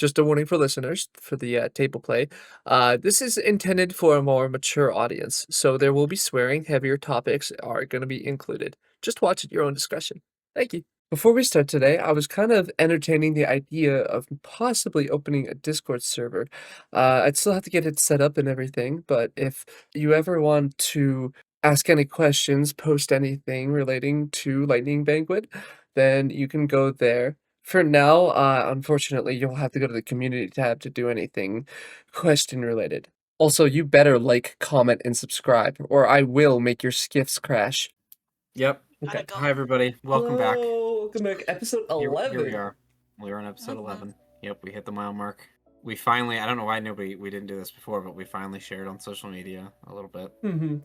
just a warning for listeners for the table play. This is intended for a more mature audience, so there will be swearing. Heavier topics are going to be included. Just watch at your own discretion. Thank you. Before we start today, I was kind of entertaining the idea of possibly opening a Discord server. I'd still have to get it set up and everything, but if you ever want to ask any questions, post anything relating to Lightning Banquet, then you can go there. For now, unfortunately, you'll have to go to the community tab to do anything question related. Also, you better like, comment, and subscribe, or I will make your skiffs crash. Yep. Okay. Hi, everybody. Welcome back. Welcome back. Episode 11. Here we are. We're on episode 11. Yep, we hit the mile mark. We finally, I don't know why we didn't do this before, but we finally shared on social media a little bit. Mm-hmm.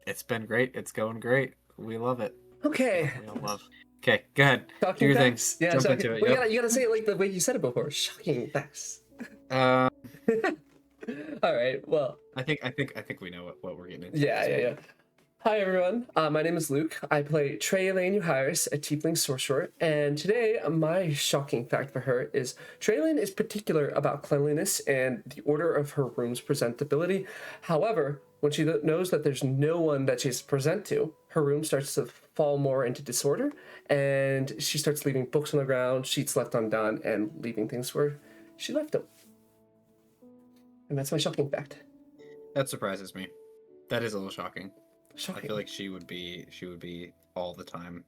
It's been great. It's going great. We love it. Okay. We all love. Okay, go ahead. Shocking do your facts? thing. Yeah, Jump shocking. into it. Well, Yep. you gotta say it like the way you said it before. Shocking facts. All right. Well, I think we know what we're getting into. Yeah. Hi everyone. My name is Luke. I play Treylane Euhyrus, a tiefling sorcerer, and today my shocking fact for her is Treylane is particular about cleanliness and the order of her room's presentability. However, when she knows that there's no one that she's to present to, her room starts to fall more into disorder, and she starts leaving books on the ground, sheets left undone, and leaving things where she left them. And that's my shocking fact. That surprises me. That is a little shocking. Shocking. I feel like she would be all the time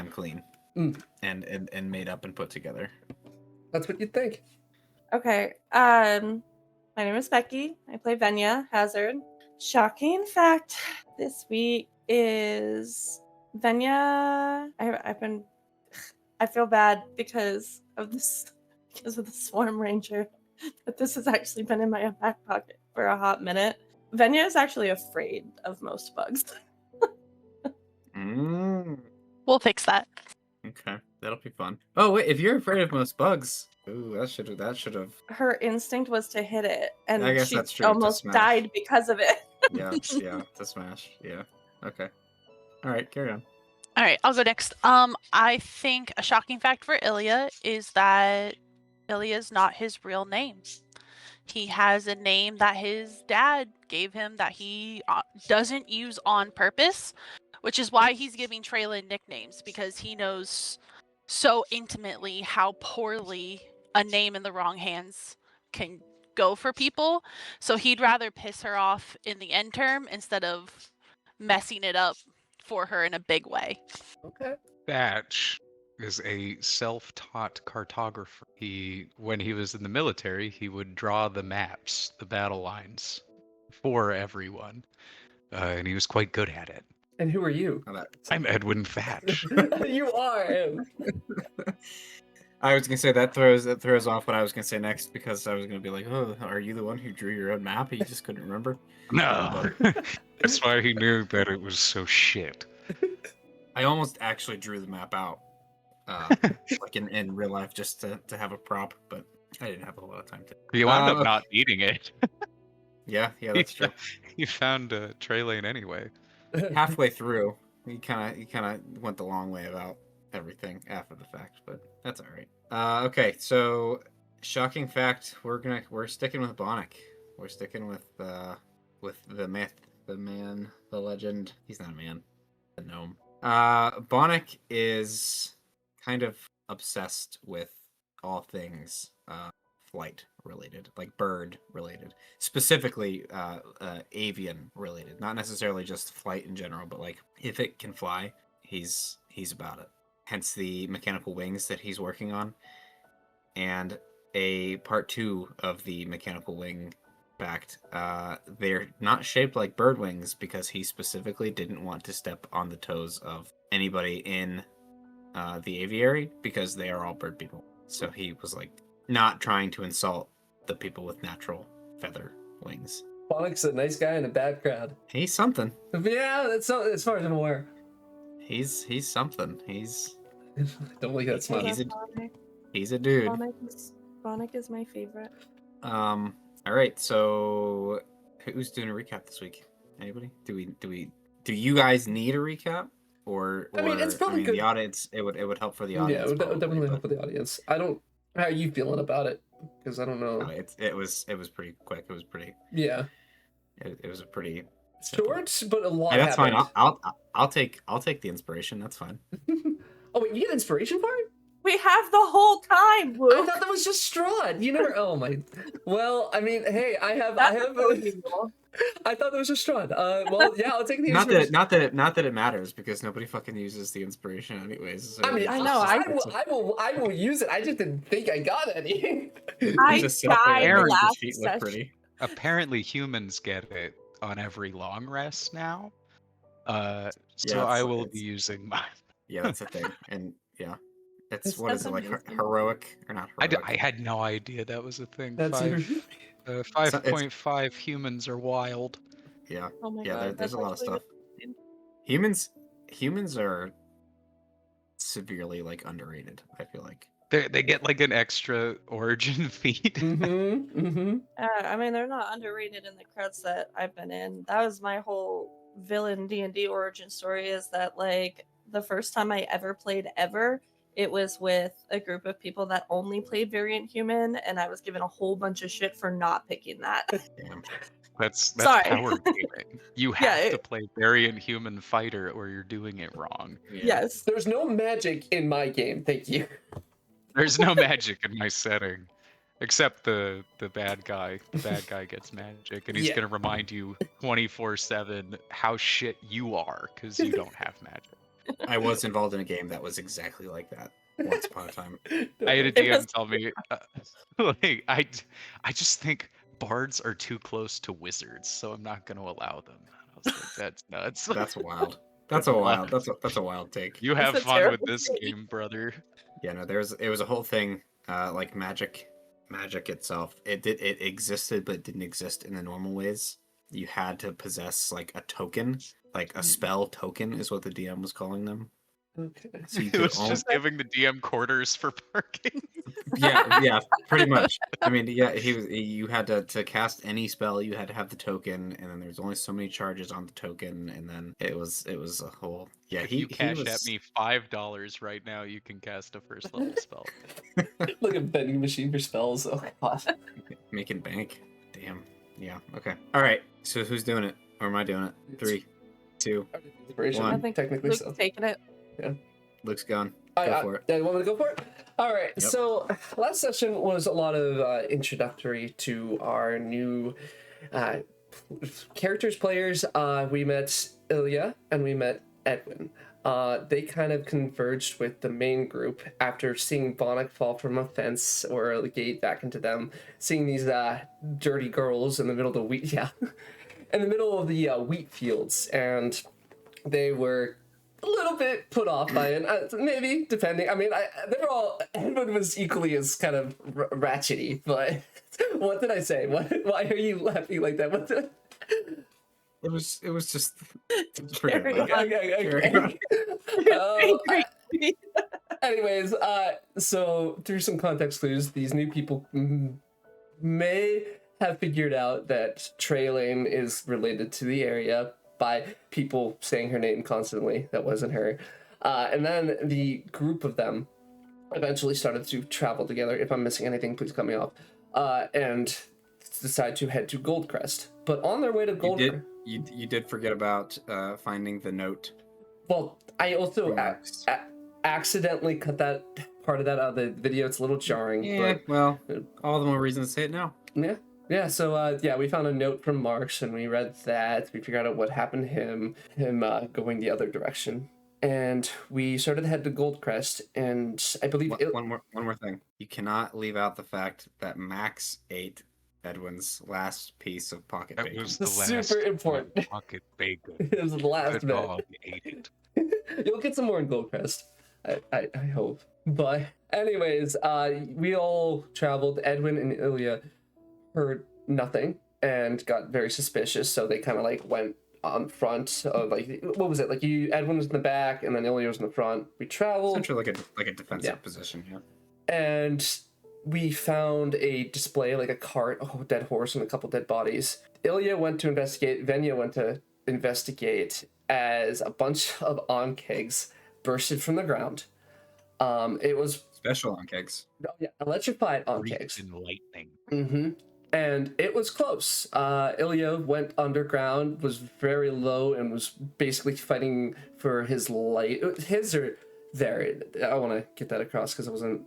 clean and made up and put together. That's what you'd think. Okay. My name is Becky. I play Venya Hazard. Shocking fact this week is Venya. I feel bad because of the Swarm Ranger. But this has actually been in my back pocket for a hot minute. Venya is actually afraid of most bugs. We'll fix that. Okay, that'll be fun. Oh wait, if you're afraid of most bugs, ooh, that should have. Her instinct was to hit it, and I guess she that's true, almost died because of it. yeah, to smash. Yeah. Okay. All right, carry on. All right, I'll go next. I think a shocking fact for Ilya is that Ilya is not his real name. He has a name that his dad gave him that he doesn't use on purpose, which is why he's giving Treylane nicknames, because he knows so intimately how poorly a name in the wrong hands can go for people. So he'd rather piss her off in the end term instead of messing it up for her in a big way. Okay. Thatch is a self-taught cartographer. When he was in the military, he would draw the maps, the battle lines, for everyone, and he was quite good at it. And who are you? I'm Edwin Thatch. You are him. I was gonna say that throws off what I was gonna say next, because I was gonna be like, oh, are you the one who drew your own map? You just couldn't remember. No, that's why he knew that it was so shit. I almost actually drew the map out. Like in real life, just to have a prop, but I didn't have a lot of time to. You wound up not needing it. Yeah, that's true. You found Treylane anyway. Halfway through, he kind of went the long way about everything after the fact, but that's all right. Okay, so shocking fact, we're sticking with Bonnick. We're sticking with the myth, the man, the legend. He's not a man, the gnome. Bonnick is kind of obsessed with all things flight related, like bird related, specifically avian related, not necessarily just flight in general, but like if it can fly, he's about it. Hence the mechanical wings that he's working on, and a part 2 of the mechanical wing fact, they're not shaped like bird wings because he specifically didn't want to step on the toes of anybody in the aviary, because they are all bird people. So he was like not trying to insult the people with natural feather wings. Bonnick's a nice guy in a bad crowd. He's something. Yeah, that's so, as far as I'm aware. He's something. He's don't like that smile. He's a dude. Bonnick is my favorite. All right, so who's doing a recap this week? Anybody? Do you guys need a recap? Or I mean, it's probably good. The audience, it would help for the audience. Yeah, it would definitely help for the audience. How are you feeling about it? because I don't know. It was pretty quick. It was pretty. Yeah, It was a pretty simple. short, but a lot Hey, that's fine. happened. I'll take the inspiration. That's fine. Oh wait, you get inspiration for it? We have the whole time, I Luke. thought that was just Strahd. You never. Oh my. Well, I mean, hey, I have. I thought that was just Strahd. Well, yeah, I'll take the inspiration. Not that it matters because nobody fucking uses the inspiration anyways. So I mean, I know, I will use it. I just didn't think I got any. I just sit up there and died make the last sheet look session. pretty. Apparently, humans get it on every long rest now. So Yeah, I will be using mine. Yeah, that's a thing, and yeah, it's This what is it like doesn't heroic or not heroic? I had no idea that was a thing. That's 5.5 humans are wild. Yeah, Oh my yeah. god, There's that's a lot of actually stuff. Humans are severely like underrated. I feel like. They get like an extra origin feed. I mean, they're not underrated in the creds that I've been in. That was my whole villain D&D origin story. Is that like the first time I ever played ever? It was with a group of people that only played variant human, and I was given a whole bunch of shit for not picking that. Damn. That's Sorry. power gaming. You Yeah, have to play variant human fighter or you're doing it wrong. Yeah. Yes. There's no magic in my game. Thank you. There's no magic in my setting. Except the bad guy. The bad guy gets magic, and he's Yeah. gonna remind you 24/7 how shit you are, because you don't have magic. I was involved in a game that was exactly like that once upon a time. I had a It DM was- tell me, like, I just think bards are too close to wizards, so I'm not gonna allow them. I was like, that's nuts. That's wild. That's a wild. That's a wild take. You That's have a fun with terrible this take. game, brother. Yeah, no, it was a whole thing, like magic itself. It existed, but it didn't exist in the normal ways. You had to possess like a token, like a spell token, is what the DM was calling them. Okay. So you It could was just giving the DM quarters for parking. yeah, pretty much. I mean, yeah, you had to cast any spell, you had to have the token, and then there's only so many charges on the token, and then it was a whole If you cash at me $5 right now, you can cast a first level spell. Like a vending machine for spells. Oh god. making bank. Damn. Yeah. Okay. All right. So who's doing it, or am I doing it? 3, 2. Inspiration. One. I think Technically Luke's so. taking it. Luke's gone. Go for it. Yeah, you want me to go for it? All right. Yep. So last session was a lot of introductory to our new characters, players. We met Ilya and we met Edwin. They kind of converged with the main group after seeing Bonnick fall from a fence or a gate back into them, seeing these dirty girls in the middle of the wheat, in the middle of the wheat fields, and they were a little bit put off by it, maybe, depending. I mean, they were all, Edwin was equally as kind of ratchety, but what did I say? Why are you laughing like that? What did It was just. Carry Forget about it. Okay. You're angry. Anyways, so through some context clues, these new people may have figured out that Traylane is related to the area by people saying her name constantly. That wasn't her. And then the group of them eventually started to travel together. If I'm missing anything, please cut me off. And decide to head to Goldcrest. But on their way to Goldcrest... You did forget about finding the note. Well, I also Max. accidentally cut that part of that out of the video. It's a little jarring. Yeah, But well, all the more reason to say it now. yeah. So we found a note from Marks and we read that. We figured out what happened to him going the other direction, and we started to head to Goldcrest. And I believe One more thing. You cannot leave out the fact that Max ate Edwin's last piece of pocket That bacon. was the Super last important. pocket bacon. it was the last The bit. dog ate it. You'll get some more in Goldcrest. I hope. But anyways, we all traveled. Edwin and Ilya heard nothing and got very suspicious, so they kind of like went on front of like, what was it? Like Edwin was in the back and then Ilya was in the front. We traveled. Essentially like a defensive Yeah. position, yeah. And we found a display, like a cart, a dead horse and a couple dead bodies. Ilya went to investigate, Venya went to investigate as a bunch of onkegs bursted from the ground. It was Special on kegs. Oh, yeah, electrified on Wreathed kegs. in lightning. Mm-hmm. And it was close. Ilya went underground, was very low, and was basically fighting for his life. His or their. I want to get that across because it wasn't.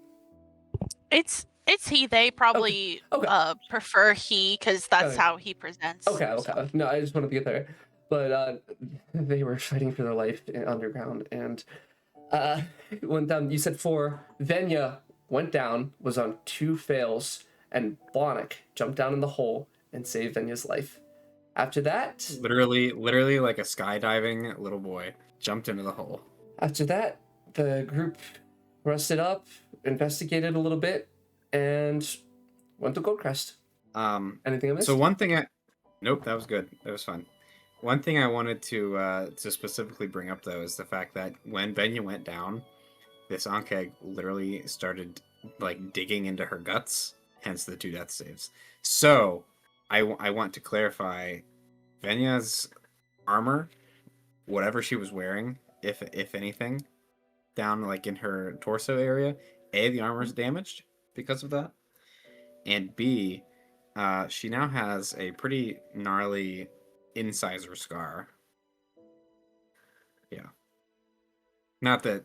It's he. They probably Okay. prefer he because that's Okay. how he presents. Okay. so. No, I just wanted to get there. But they were fighting for their life underground, and went down. You said 4. Venya went down, was on 2 fails, and Bonnick jumped down in the hole and saved Venya's life. After that, Literally like a skydiving little boy jumped into the hole. After that, the group rested up, investigated a little bit, and went to Goldcrest. Anything I missed? So one thing nope, that was good. That was fun. One thing I wanted to specifically bring up though is the fact that when Venya went down, this Ankeg literally started like digging into her guts, hence the 2 death saves. So I want to clarify, Venya's armor, whatever she was wearing, if anything, down like in her torso area, A, the armor's damaged because of that, and B, she now has a pretty gnarly incisor scar. Yeah. Not that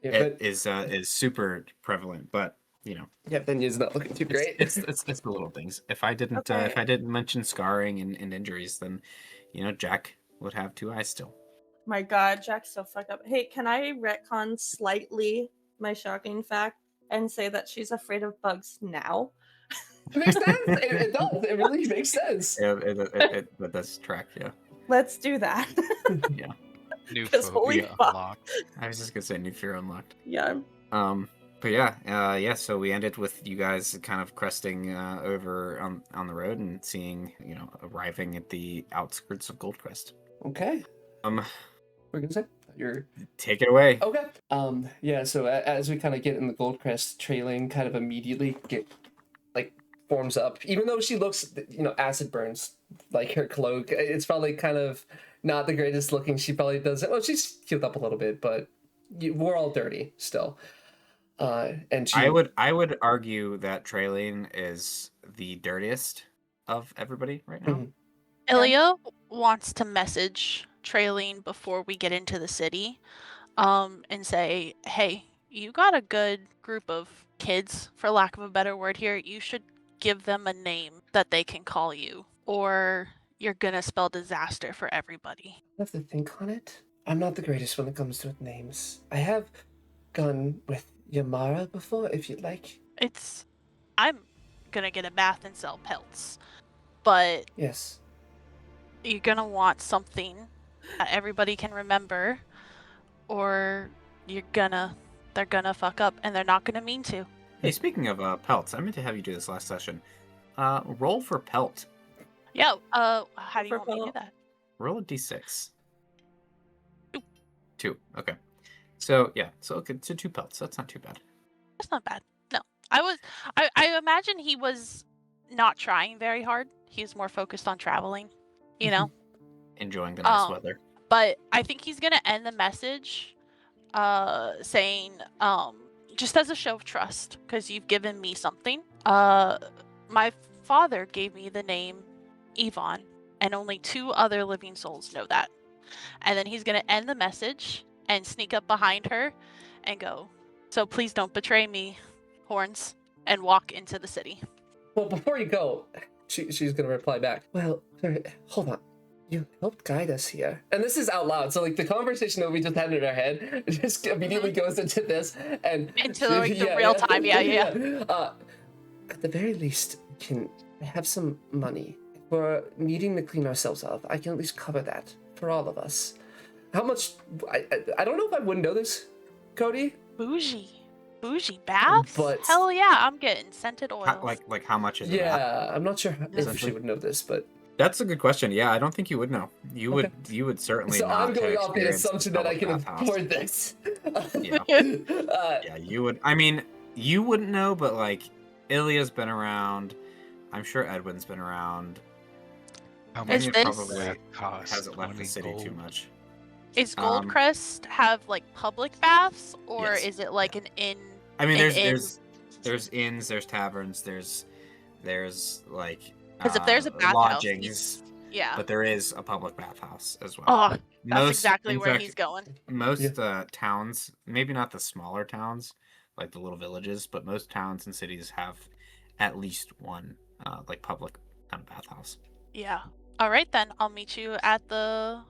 it is super prevalent, but you know. Yeah, Venya's not looking too great. It's the little things. If I didn't mention scarring and injuries, then Jack would have 2 eyes still. My God, Jack's so fucked up. Hey, can I retcon slightly my shocking fact and say that she's afraid of bugs now? It makes sense. It does. It really makes sense. That does track, yeah. Let's do that. Yeah. New 'Cause holy phobia fuck. unlocked. I was just gonna say new fear unlocked. Yeah. But yeah, so we ended with you guys kind of cresting over on the road and seeing, arriving at the outskirts of Goldcrest. Okay. What were you gonna say? You're Take it away. okay. Yeah. So as we kind of get in the Goldcrest, Trailing kind of immediately forms up, even though she looks, acid burns like her cloak. It's probably kind of not the greatest looking. She probably doesn't. Well, she's healed up a little bit, but we're all dirty still. And she, I would argue that Trailing is the dirtiest of everybody right now. Mhm. Ilya wants to message Trailing before we get into the city, and say, hey, you got a good group of kids, for lack of a better word here. You should give them a name that they can call you, or you're gonna spell disaster for everybody. I have to think on it. I'm not the greatest when it comes to names. I have gone with Yamara before, if you'd like. I'm gonna get a bath and sell pelts, but Yes. you're gonna want something that everybody can remember, or they're gonna fuck up, and they're not gonna mean to. Hey, speaking of pelts, I meant to have you do this last session. Roll for pelt. Yeah, how do you For want me to do pelt. that? Roll a d6. 2. 2. Okay. So yeah, so 2 pelts. That's not too bad. That's not bad. No. I imagine he was not trying very hard. He was more focused on traveling, you know? Enjoying the nice weather. But I think he's gonna end the message saying, just as a show of trust, because you've given me something. My father gave me the name Yvonne, and only 2 other living souls know that. And then he's gonna end the message and sneak up behind her and go, so please don't betray me, Horns, and walk into the city. Well, before you go, she's gonna reply back. Well, hold on. You helped guide us here. And this is out loud, so the conversation that we just had in our head just immediately goes into this and into the real time. Yeah. At the very least, I have some money. If we're needing to clean ourselves up, I can at least cover that for all of us. How much? I don't know if I would know this, Cody. Bougie baths? But hell yeah, I'm getting scented oils. Like how much is it? Yeah, I'm not sure if Essentially. she would know this, but That's a good question. Yeah, I don't think you would know. You would certainly. so not I'm going have off the experienced assumption that I can bathhouse. afford this. Yeah. Yeah, you would. I mean, you wouldn't know, but Ilya's been around. I'm sure Edwin's been around. How Is much this- does that cost? Hasn't left the 20 city too gold? much. Is Goldcrest have public baths, or Yes. is it like an I mean, An there's inns, there's taverns, there's like Because if there's a bathhouse, lodgings, yeah. but there is a public bathhouse as well. Oh, that's Most, exactly in where fact, he's going. most towns, maybe not the smaller towns, like the little villages, but most towns and cities have at least one like public kind of bathhouse. Yeah. All right then. I'll meet you at the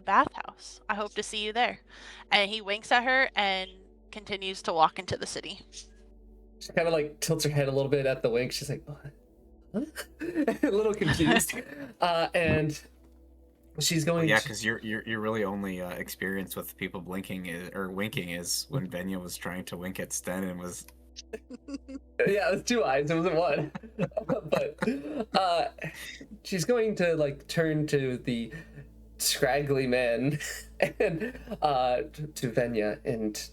bathhouse. I hope to see you there. And he winks at her and continues to walk into the city. She kind of like tilts her head a little bit at the wink. She's like, what? A little confused. And she's going. Yeah, because you're really only experienced with people blinking or winking is when Venya was trying to wink at Sten and was. Yeah, it was 2 eyes. It wasn't one. But she's going to like turn to the scraggly man and to Venya, and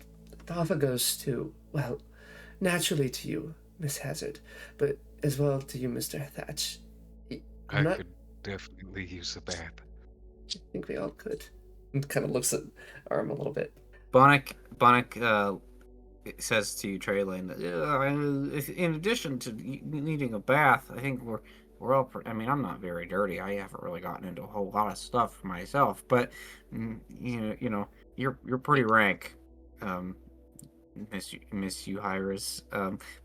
the offer goes to, well, naturally to you, Miss Hazard, but as well to you, Mr. Thatch. I could definitely use a bath. I think we all could. And kind of looks at Arm a little bit. Bonnick says to Treylane that in addition to needing a bath, I think we're all. I mean, I'm not very dirty. I haven't really gotten into a whole lot of stuff myself, but you know, you're pretty rank, Miss Euhyrus.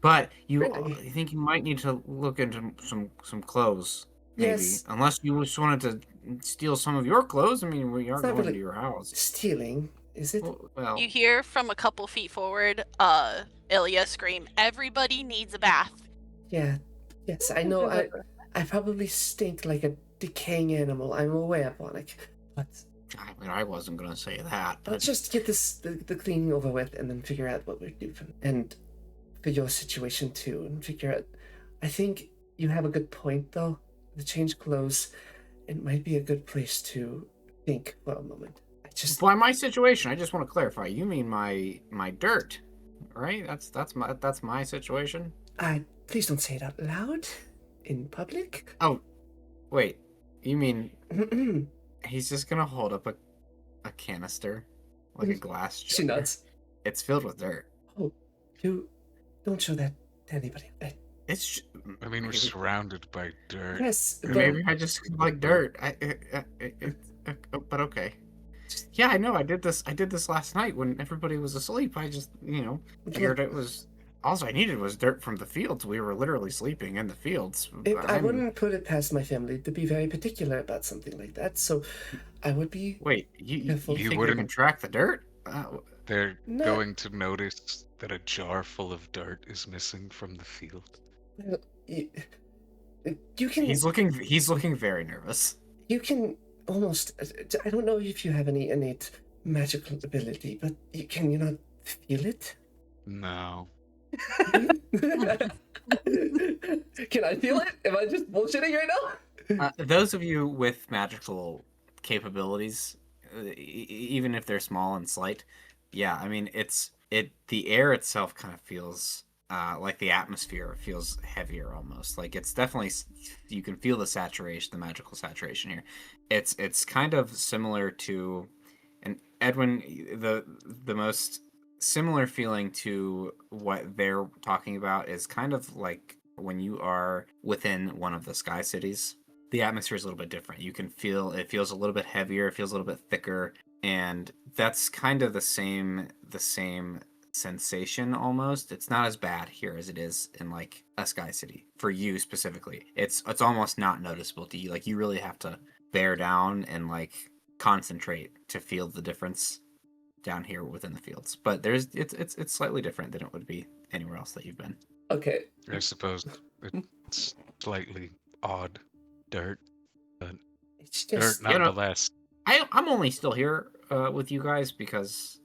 But I think you might need to look into some clothes. Maybe, yes. Unless you just wanted to steal some of your clothes. I mean, we are going really to your house. Stealing, is it? Well, You hear from a couple feet forward, Ilya scream, "Everybody needs a bath." Yeah. Yes, I know. I probably stink like a decaying animal. I'm aware, Bonnick. But I mean, I wasn't going to say that. But... let's just get the cleaning over with and then figure out what we're doing. And for your situation too, and figure out. I think you have a good point, though. The change clothes, it might be a good place to think for a moment. By my situation, I just want to clarify. You mean my dirt, right? That's my situation. Please don't say it out loud in public. Oh, wait. You mean he's just gonna hold up a canister, like a glass jar. She nods. It's filled with dirt. Oh, you don't show that to anybody. I mean, we're surrounded by dirt. Yes, maybe I just like dirt. But okay. Yeah, I know. I did this last night when everybody was asleep. I just, figured it was. All I needed was dirt from the fields. We were literally sleeping in the fields. I wouldn't put it past my family to be very particular about something like that. So, I would be. Wait, you think wouldn't... you can track the dirt? They're going to notice that a jar full of dirt is missing from the field. Well, you can. He's looking very nervous. You can almost. I don't know if you have any innate magical ability, but can you not feel it? No. Can I feel it? Am I just bullshitting right now? Those of you with magical capabilities, even if they're small and slight, yeah, I mean, the air itself kind of feels like the atmosphere feels heavier almost. Like it's definitely, you can feel the saturation, the magical saturation here. It's kind of similar to, and Edwin, the most similar feeling to what they're talking about is kind of like when you are within one of the sky cities. The atmosphere is a little bit different. You can feel it feels a little bit heavier, it feels a little bit thicker, and that's kind of the same sensation almost. It's not as bad here as it is in like a sky city for you specifically. It's almost not noticeable to you. Like you really have to bear down and like concentrate to feel the difference down here within the fields. But it's slightly different than it would be anywhere else that you've been. Okay. I suppose it's slightly odd dirt, but it's just dirt nonetheless. I'm only still here with you guys because,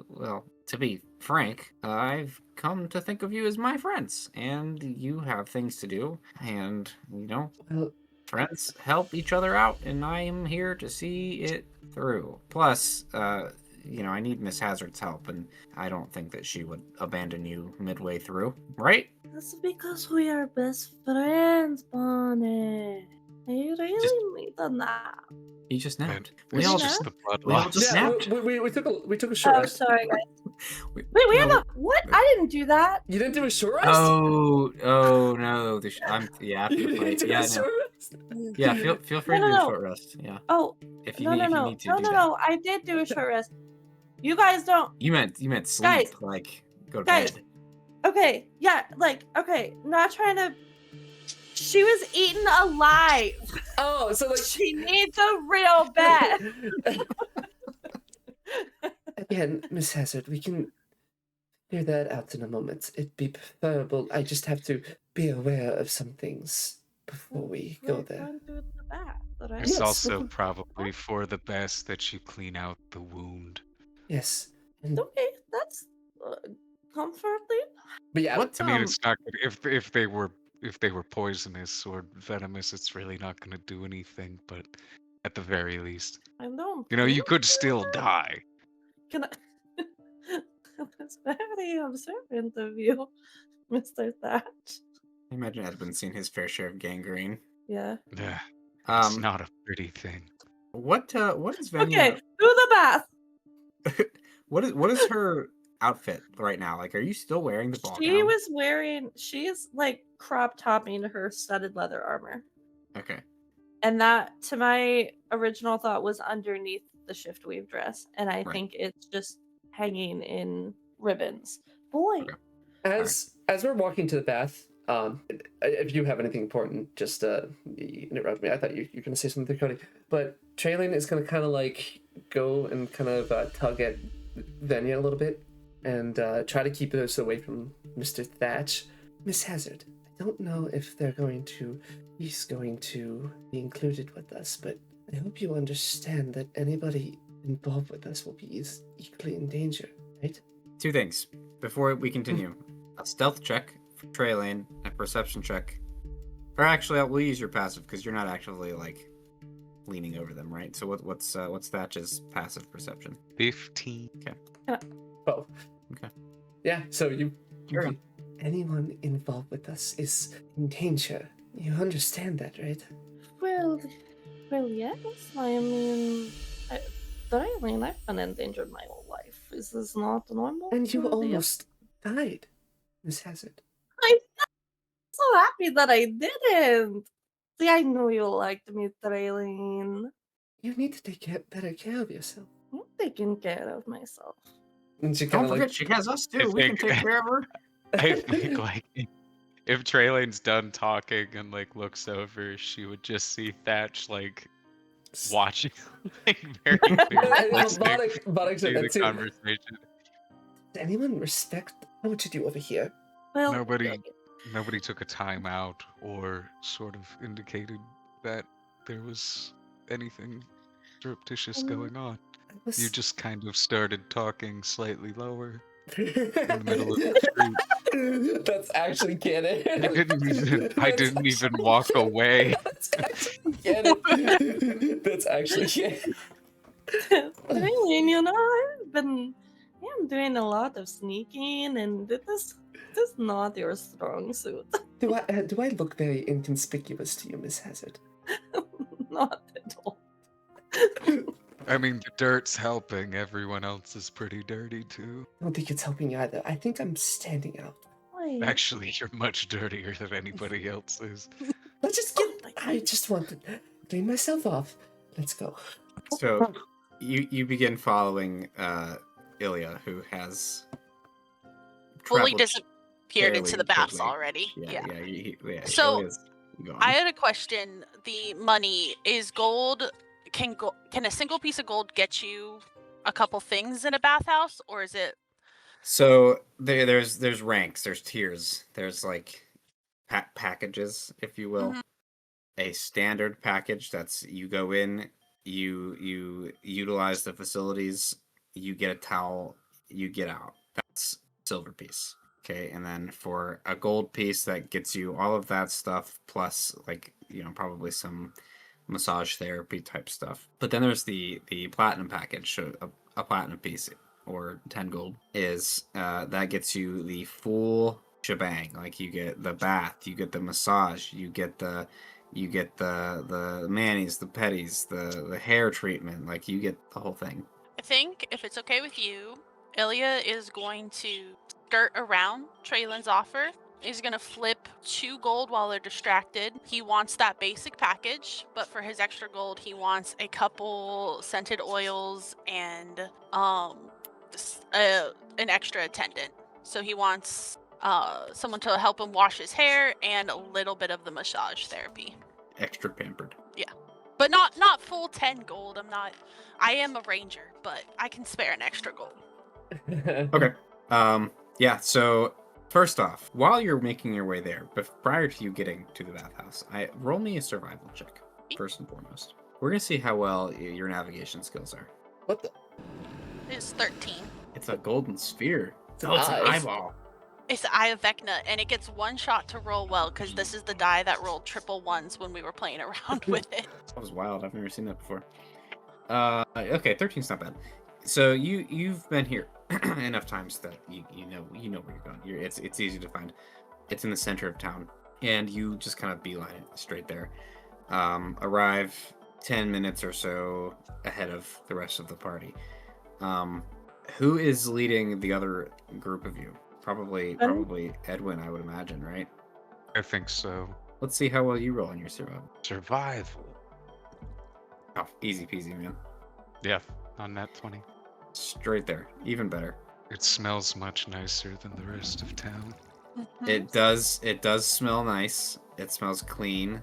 well, to be frank, I've come to think of you as my friends, and you have things to do, and well, friends help each other out, and I am here to see it through. Plus, I need Miss Hazard's help, and I don't think that she would abandon you midway through, right? That's because we are best friends, Bonnie. I really need a nap. He just napped. We It's all just the blood we all loss. just Yeah, napped. we took a short Oh, rest. sorry, guys. We- Wait, we no, have a what? I didn't do that. You didn't do a short rest? Oh no! After You the didn't fight. do Yeah, a no. short rest? Yeah, feel free to do a No. short rest. Yeah, Oh, if you no, need no, if you no, need to no, do no, that. no. I did do a short rest. You guys don't. You meant sleep, Guys. like go to Guys. bed. Okay, yeah, like okay. Not trying to. She was eaten alive. Oh, so like She needs a real bed. again, Miss Hazard, we can figure that out in a moment. It'd be preferable. I just have to be aware of some things before we go We're there. going to the bath, right? It's Yes, also we- probably for the best that you clean out the wound. Yes. And, Okay, that's comforting. but yeah, What? I mean, it's not good if they were poisonous or venomous. It's really not going to do anything. But at the very least, I don't. you know, you feel could still bad. die. Can I? That's very observant of you, Mr. Thatch. I imagine Edwin's seen his fair share of gangrene. Yeah. Yeah, it's Um, not a pretty thing. what is Venya? Okay, do the bath. What is her outfit right now? Like, are you still wearing the ball She gown? was wearing. She's like crop topping her studded leather armor, Okay. and that, to my original thought, was underneath the shift weave dress, and I Right. think it's just hanging in ribbons. Boy, Okay. as we're walking to the bath, if you have anything important, just interrupt me. I thought you were gonna say something, Cody. But Traylon is gonna kind of like go and kind of tug at Venya a little bit and try to keep us away from Mr. Thatch. Miss Hazard, I don't know if he's going to be included with us, but I hope you understand that anybody involved with us will be equally in danger, right? Two things before we continue: a stealth check for Traylane, a perception check. Or actually, we'll use your passive because you're not actually like leaning over them, right? So what's Thatch's passive perception? 15. Oh. Okay. Yeah, so you Sure. anyone involved with us is in danger. You understand that, right? well, yes. I mean, darling, I've been endangered my whole life. Is this not normal? And you to the- almost died, Miss Hazard. I'm so happy that I didn't. See, I knew you liked me, Traylene. You need to take better care of yourself. I'm taking care of myself. And she Don't kind of forget, like she has us I too. We can think- take care of her. I think like if Traylane's done talking and like looks over, she would just see Thatch like watching, like very clearly And listening Bonnick said to the that too. conversation. Does anyone respect how would you do over here? Well, Nobody took a time out or sort of indicated that there was anything surreptitious going on. You just kind of started talking slightly lower in the middle of the street. That's actually canon. I didn't even walk away. That's actually canon. That's actually canon. Traylene, you know, I'm doing a lot of sneaking, and this is not your strong suit. Do I look very inconspicuous to you, Miss Hazard? Not at all. I mean, the dirt's helping. Everyone else is pretty dirty too. I don't think it's helping either. I think I'm standing out. Wait. Actually, you're much dirtier than anybody else is. Let's just get. I just want to clean myself off. Let's go. So you begin following Ilya, who has Fully traveled disappeared into the baths quickly. already. Yeah. Yeah. So, Ilya's gone. I had a question. The money is gold. Can a single piece of gold get you a couple things in a bathhouse, or is it? So there's ranks, there's tiers, there's like packages, if you will. Mhm. A standard package that's you go in, you utilize the facilities, you get a towel, you get out. That's silver piece. Okay, and then for a gold piece that gets you all of that stuff plus like, probably some massage therapy type stuff. But then there's the platinum package. So a platinum piece or 10 gold is that gets you the full shebang. Like you get the bath, you get the massage, you get the You get the manis, the petties, the hair treatment. Like you get the whole thing. I think if it's okay with you, Ilya is going to skirt around Traylin's offer. He's going to flip 2 gold while they're distracted. He wants that basic package, but for his extra gold, he wants a couple scented oils and an extra attendant. So he wants someone to help him wash his hair and a little bit of the massage therapy. Extra pampered. But not full 10 gold. I am a ranger, but I can spare an extra gold. Okay. Yeah, so first off, while you're making your way there, but prior to you getting to the bathhouse, roll me a survival check, first and foremost. We're gonna see how well your navigation skills are. What the? It's 13. It's a golden sphere. It's an Oh, it's an eye. eyeball. It's the Eye of Vecna, and it gets 1 shot to roll well, because this is the die that rolled triple ones when we were playing around with it. That was wild. I've never seen that before. Okay, 13's not bad. So you've been here enough times that you know where you're going. It's easy to find. It's in the center of town, and you just kind of beeline it straight there. Arrive 10 minutes or so ahead of the rest of the party. Who is leading the other group of you? Probably Edwin, I would imagine, right? I think so. Let's see how well you roll on your survival. Survival. Oh, easy peasy, man. Yeah, on that 20. Straight there. Even better. It smells much nicer than the rest of town. It does smell nice. It smells clean.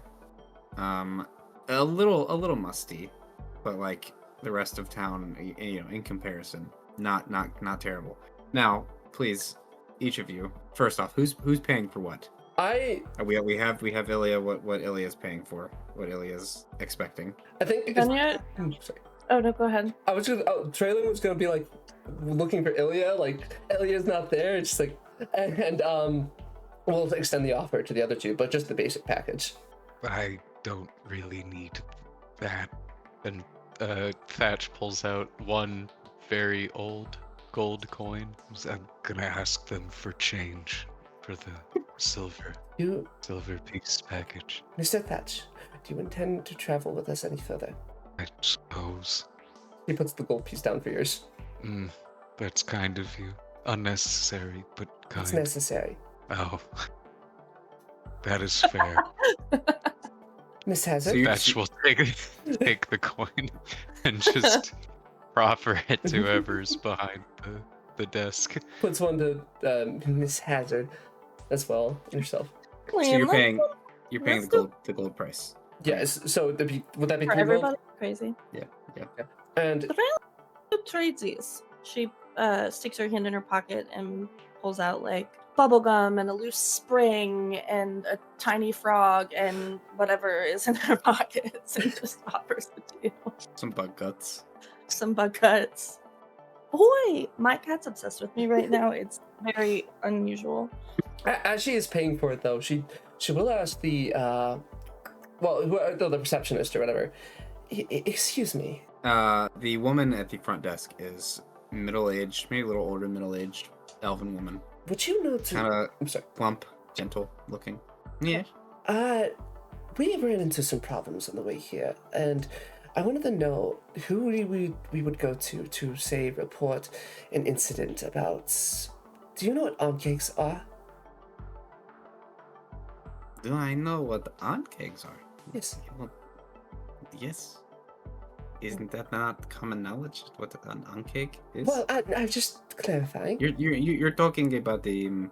A little musty, but like the rest of town, in comparison, not terrible. Now, please, each of you, first off, who's paying for what? We have Ilya. What Ilya's paying for? What Ilya's expecting? I think. Venya? Sorry. Oh no, go ahead. I was just. Traylon was gonna be like looking for Ilya. Like Ilya's not there. It's just like, and we'll extend the offer to the other two, but just the basic package. I don't really need that. And Thatch pulls out 1 very old gold coin. I'm gonna ask them for change for the silver piece package. Mr. Thatch, do you intend to travel with us any further? I suppose. He puts the gold piece down for yours. That's kind of you. Unnecessary, but kind. It's necessary. Oh. That is fair. Miss Hazard? So Thatch will take the coin and just proffer it to whoever's behind the desk. Puts one to Miss Hazard as well, and yourself. So you're paying the gold price. Yes, so would that be for 3 gold? everybody. Crazy. Yeah. And But I who trades these. She sticks her hand in her pocket and pulls out like bubble gum and a loose spring and a tiny frog and whatever is in her pockets and just offers it to you. Some bug guts. Some bug guts. Boy, my cat's obsessed with me right now. It's very unusual. as she is paying for it, though, she will ask the the receptionist or whatever. Excuse me. The woman at the front desk is middle-aged, maybe a little older, middle-aged elven woman. Would you know to? Kind I'm sorry. of plump, gentle looking. Yeah. We ran into some problems on the way here, and I wanted to know who we would go to say report an incident about. Do you know what cakes are? Do I know what cakes are? Yes. Well, yes. Isn't that not common knowledge? What an cake is? Well, I'm just clarifying. You're talking about the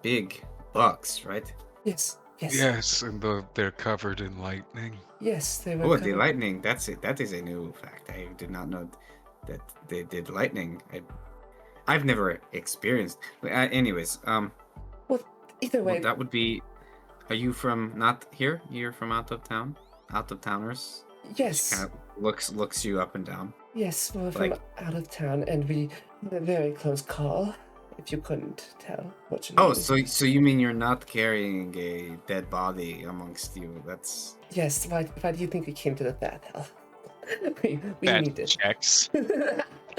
big bugs, right? Yes. Yes, and they're covered in lightning. Yes, they were. Oh, the lightning. That's it. That is a new fact. I did not know that they did lightning. I've never experienced. Anyways, Well, either way. well, that would be. Are you from not here? You're from out of town? Out of towners? Yes. Kind of looks you up and down. Yes, we're from out of town, and we had a very close call. If you couldn't tell, Oh, so you mean you're not carrying a dead body amongst you? That's yes. Why do you think we came to the bathhouse? we That need it. checks.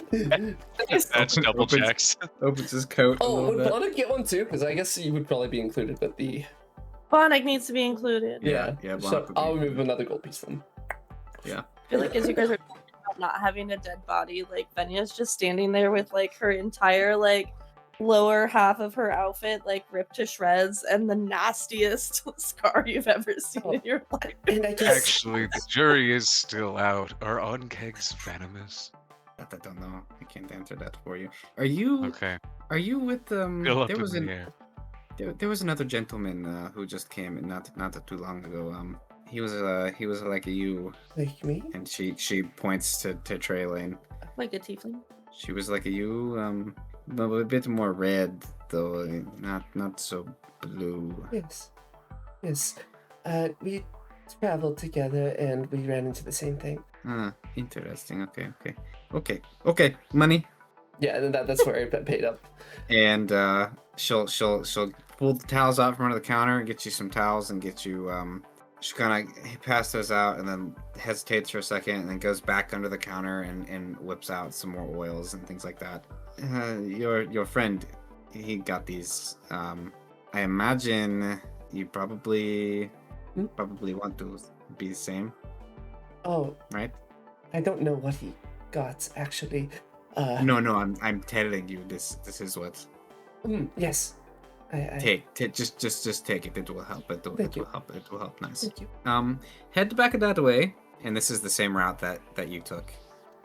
That's double checks. opens his coat. a Oh, little would bit. Bonnet get one too? Because I guess you would probably be included with the Bonnick needs to be included. Yeah. Yeah, So Bonk would be I'll remove included. another gold piece then. Yeah. I feel like as you guys are talking about not having a dead body, like Venya's just standing there with like her entire like lower half of her outfit like ripped to shreds and the nastiest scar you've ever seen in your life. And I guess Actually, the jury is still out. Are onkegs venomous? That I don't know. I can't answer that for you. Are you? Okay. Are you with Still up There in was the an air. there was another gentleman who just came in not too long ago. He was like a you, like me. and she points to Trey Lane. Like a tiefling. She was like a you, but a bit more red though, not so blue. Yes. Yes. We traveled together and we ran into the same thing. Ah, interesting. Okay. Money. Yeah, and that's where I paid up. And she'll pull the towels out from under the counter and get you some towels and get you she kind of pass those out and then hesitates for a second and then goes back under the counter and whips out some more oils and things like that. Your friend, he got these. I imagine you probably want to be the same, Oh, right? I don't know what he got actually. No, I'm telling you, this is what. Yes. I Take just take it. It will help. It will Thank you. help. It will help. Nice. Thank you. Head back that way, and this is the same route that you took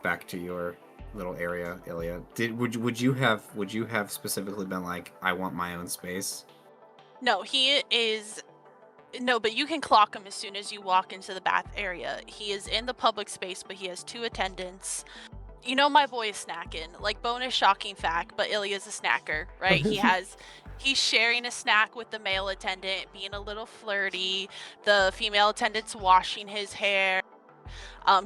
back to your little area, Ilya. Would you have specifically been like, I want my own space? No, he is. No, but you can clock him as soon as you walk into the bath area. He is in the public space, but he has 2 attendants. You know my boy is snacking. Like, bonus shocking fact, but Ilya's a snacker, right? He's sharing a snack with the male attendant, being a little flirty. The female attendant's washing his hair.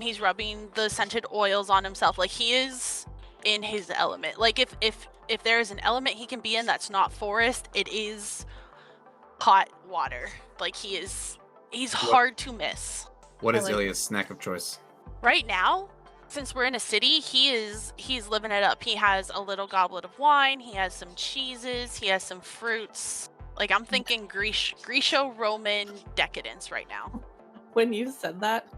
He's rubbing the scented oils on himself. Like, he is in his element. Like, if there is an element he can be in that's not forest, it is hot water. Like, he's hard to miss. What is like- Ilya's snack of choice? Right now, since we're in a city, he's living it up. He has a little goblet of wine, he has some cheeses, he has some fruits. Like, I'm thinking Greco-Roman decadence right now. When you said that,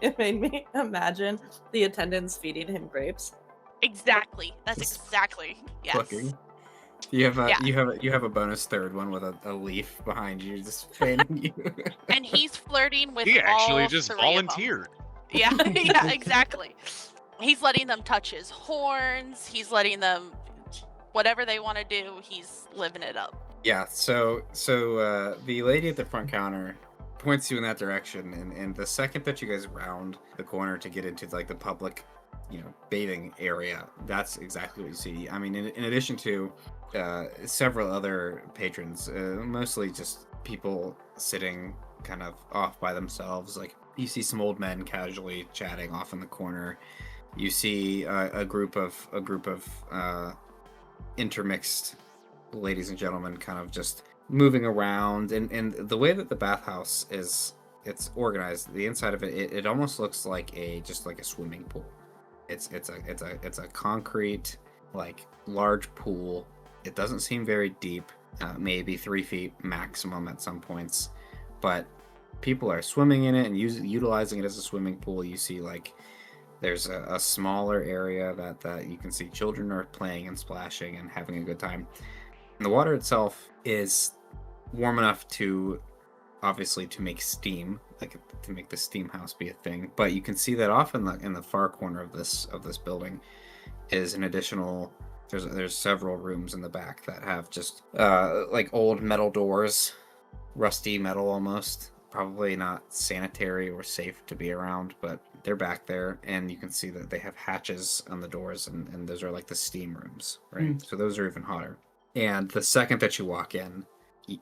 it made me imagine the attendants feeding him grapes. Exactly. That's exactly. Yes. Plucking. You have a Yeah. you have a bonus third one with a leaf behind you, just fanning you. And he's flirting with He actually all just 3 of them. volunteered. Yeah, yeah, exactly. He's letting them touch his horns. He's letting them whatever they want to do. He's living it up. Yeah, so the lady at the front counter points you in that direction, and the second that you guys round the corner to get into like the public, bathing area, that's exactly what you see. I mean, in addition to several other patrons, mostly just people sitting kind of off by themselves. Like, you see some old men casually chatting off in the corner. You see a group of intermixed ladies and gentlemen kind of just moving around, and the way that the bathhouse it's organized, the inside of it almost looks like a swimming pool. It's a concrete, like, large pool. It doesn't seem very deep, maybe 3 feet maximum at some points, but people are swimming in it and utilizing it as a swimming pool. You see, like, there's a smaller area that you can see children are playing and splashing and having a good time. And the water itself is warm enough to, obviously, to make steam, like to make the steam house be a thing. But you can see that off in the far corner of this building is an additional. There's several rooms in the back that have just like old metal doors, rusty metal almost. Probably not sanitary or safe to be around, but they're back there, and you can see that they have hatches on the doors, and those are like the steam rooms, right? So those are even hotter. And the second that you walk in,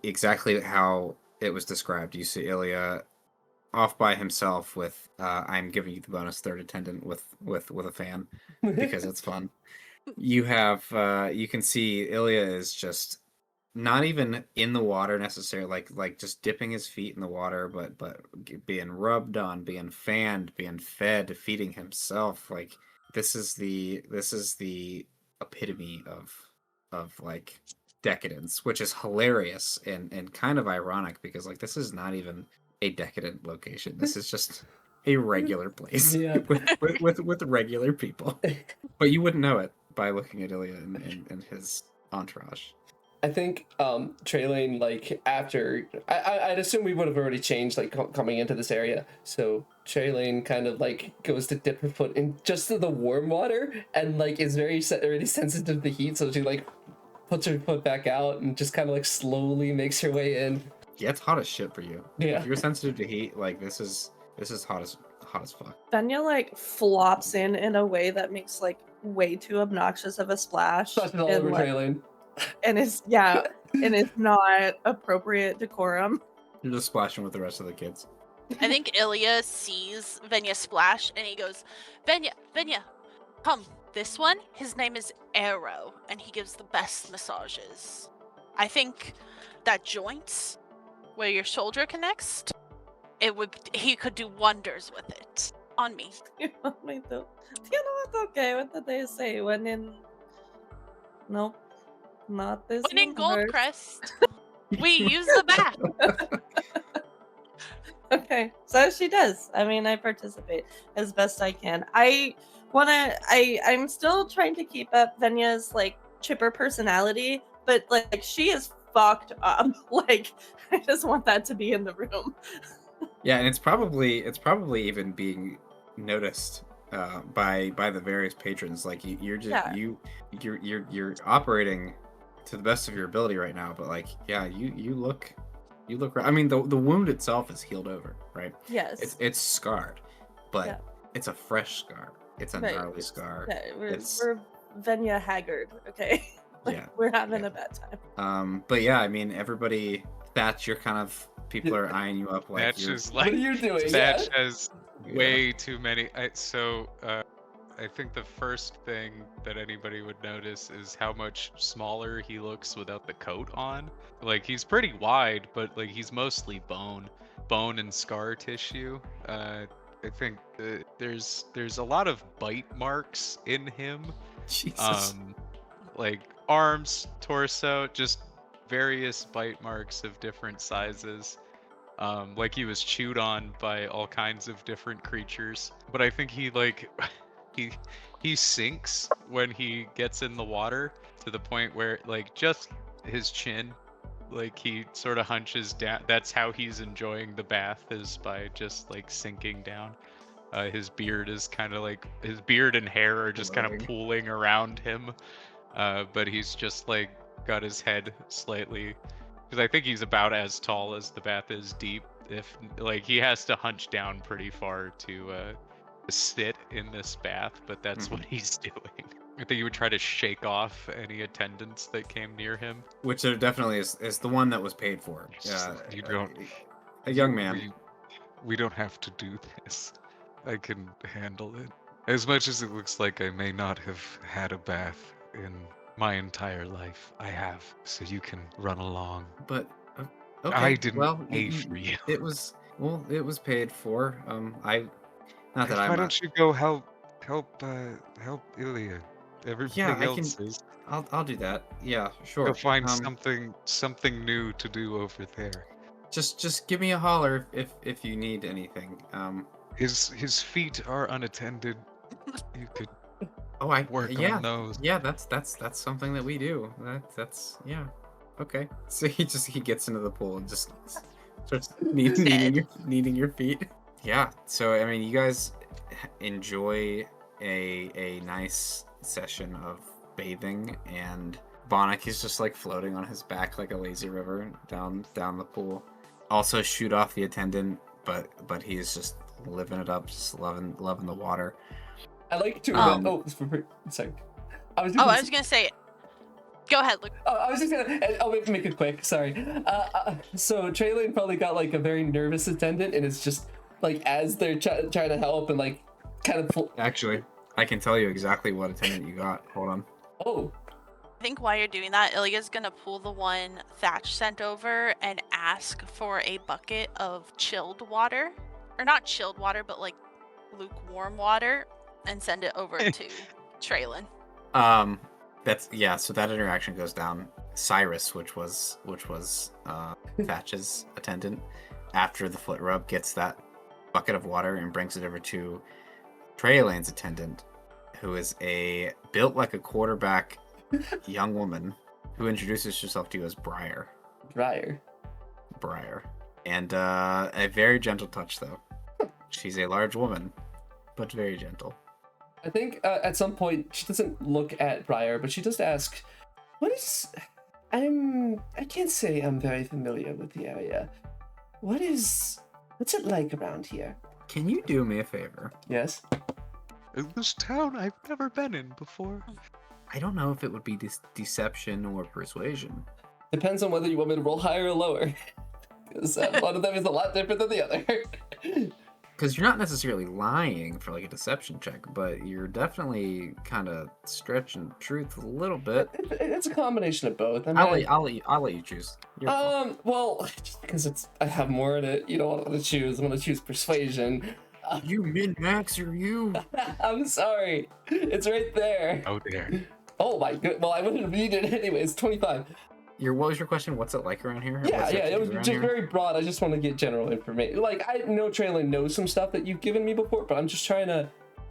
exactly how it was described, you see Ilya off by himself with I'm giving you the bonus third attendant with a fan because it's fun. You have you can see Ilya is just not even in the water necessarily, like just dipping his feet in the water, but being rubbed on, being fanned, being fed, feeding himself. Like, this is the epitome of like decadence, which is hilarious and kind of ironic because like this is not even a decadent location. This is just a regular place Yeah. with regular people. But you wouldn't know it by looking at Ilya and his entourage. I think Traylane, like after I'd assume we would have already changed like coming into this area. So Traylane kind of like goes to dip her foot in just to the warm water and like is very already sensitive to the heat, so she like puts her foot back out and just kind of like slowly makes her way in. Yeah, it's hot as shit for you. Yeah. If you're sensitive to heat, like this is hot as fuck. Venya like flops in a way that makes like way too obnoxious of a splash. Touches all over like, Traylane. and it's and it's not appropriate decorum. You're just splashing with the rest of the kids. I think Ilya sees Venya splash and he goes, Venya, come. This one, his name is Arrow, and he gives the best massages. I think that joint where your shoulder connects, he could do wonders with it. On me. You know what's okay? What did they say? When in nope. Not this When in universe. Goldcrest, we use the bath. Okay, so she does. I mean, I participate as best I can. I'm still trying to keep up Venya's like chipper personality, but like she is fucked up. Like I just want that to be in the room. Yeah, and it's probably even being noticed by the various patrons. Like you're operating to the best of your ability right now, but like you look I mean the wound itself is healed over, right? Yes. It's scarred, but it's a fresh scar. It's a gnarly scar. Yeah, we're Venya haggard, okay? Like, we're having a bad time. But yeah, I mean everybody, Thatch, you're kind of, people are eyeing you up like Thatch you're, is like, what are you doing? Thatch has way too many. I think the first thing that anybody would notice is how much smaller he looks without the coat on. Like he's pretty wide, but like he's mostly bone and scar tissue. I think there's a lot of bite marks in him. Jesus. Like arms, torso, just various bite marks of different sizes. Like he was chewed on by all kinds of different creatures. But I think he like he sinks when he gets in the water to the point where like just his chin, like he sort of hunches down. That's how he's enjoying the bath, is by just like sinking down. His beard is kind of like, his beard and hair are just kind of pooling around him. But he's just like got his head slightly, because I think he's about as tall as the bath is deep. If like he has to hunch down pretty far to sit in this bath, but that's what he's doing. I think he would try to shake off any attendants that came near him. Which there definitely is the one that was paid for. You don't. A young man. We don't have to do this. I can handle it. As much as it looks like I may not have had a bath in my entire life, I have. So you can run along. But okay. I didn't pay for you. It was paid for. Why don't you go help Ilya? Everything else is. I'll do that. Yeah, sure. Go find something new to do over there. Just give me a holler if you need anything. His feet are unattended. You could work on those. Yeah, that's something that we do. That's yeah. Okay. So he gets into the pool and just starts kneading your feet. Yeah. So I mean, you guys enjoy a nice session of bathing, and Bonnick is just like floating on his back like a lazy river down the pool. Also shoot off the attendant, but he's just living it up, just loving the water. I like to sorry. I was gonna say, go ahead, Luke. I was just gonna. I'll make it quick. Sorry. So Traylane probably got like a very nervous attendant, and it's just like as they're trying to help and like kind of. Actually, I can tell you exactly what attendant you got. Hold on. Oh. I think while you're doing that, Ilya's gonna pull the one Thatch sent over and ask for a bucket of chilled water, or not chilled water, but like lukewarm water, and send it over to Traylon. So that interaction goes down Cyrus, which was Thatch's attendant, after the foot rub, gets that bucket of water and brings it over to Treylane's attendant, who is a built like a quarterback young woman who introduces herself to you as Briar. Briar. And a very gentle touch, though. She's a large woman, but very gentle. I think at some point she doesn't look at Briar, but she does ask, "What is? I can't say I'm very familiar with the area. What's it like around here?" Can you do me a favor? Yes. In this town I've never been in before. I don't know if it would be deception or persuasion. Depends on whether you want me to roll higher or lower, because one of them is a lot different than the other. Because you're not necessarily lying for like a deception check, but you're definitely kind of stretching truth a little bit. It's a combination of both. I'll let you choose. Well, just because I have more to, I don't want to choose. I'm going to choose persuasion. You min-max or you? I'm sorry. It's right there. Oh dear. Oh my good. Well, I wouldn't read it anyways. 25. What was your question? What's it like around here? Yeah, it was around just here? very broad. I just want to get general information. Like, I know Traylon knows some stuff that you've given me before, but I'm just trying to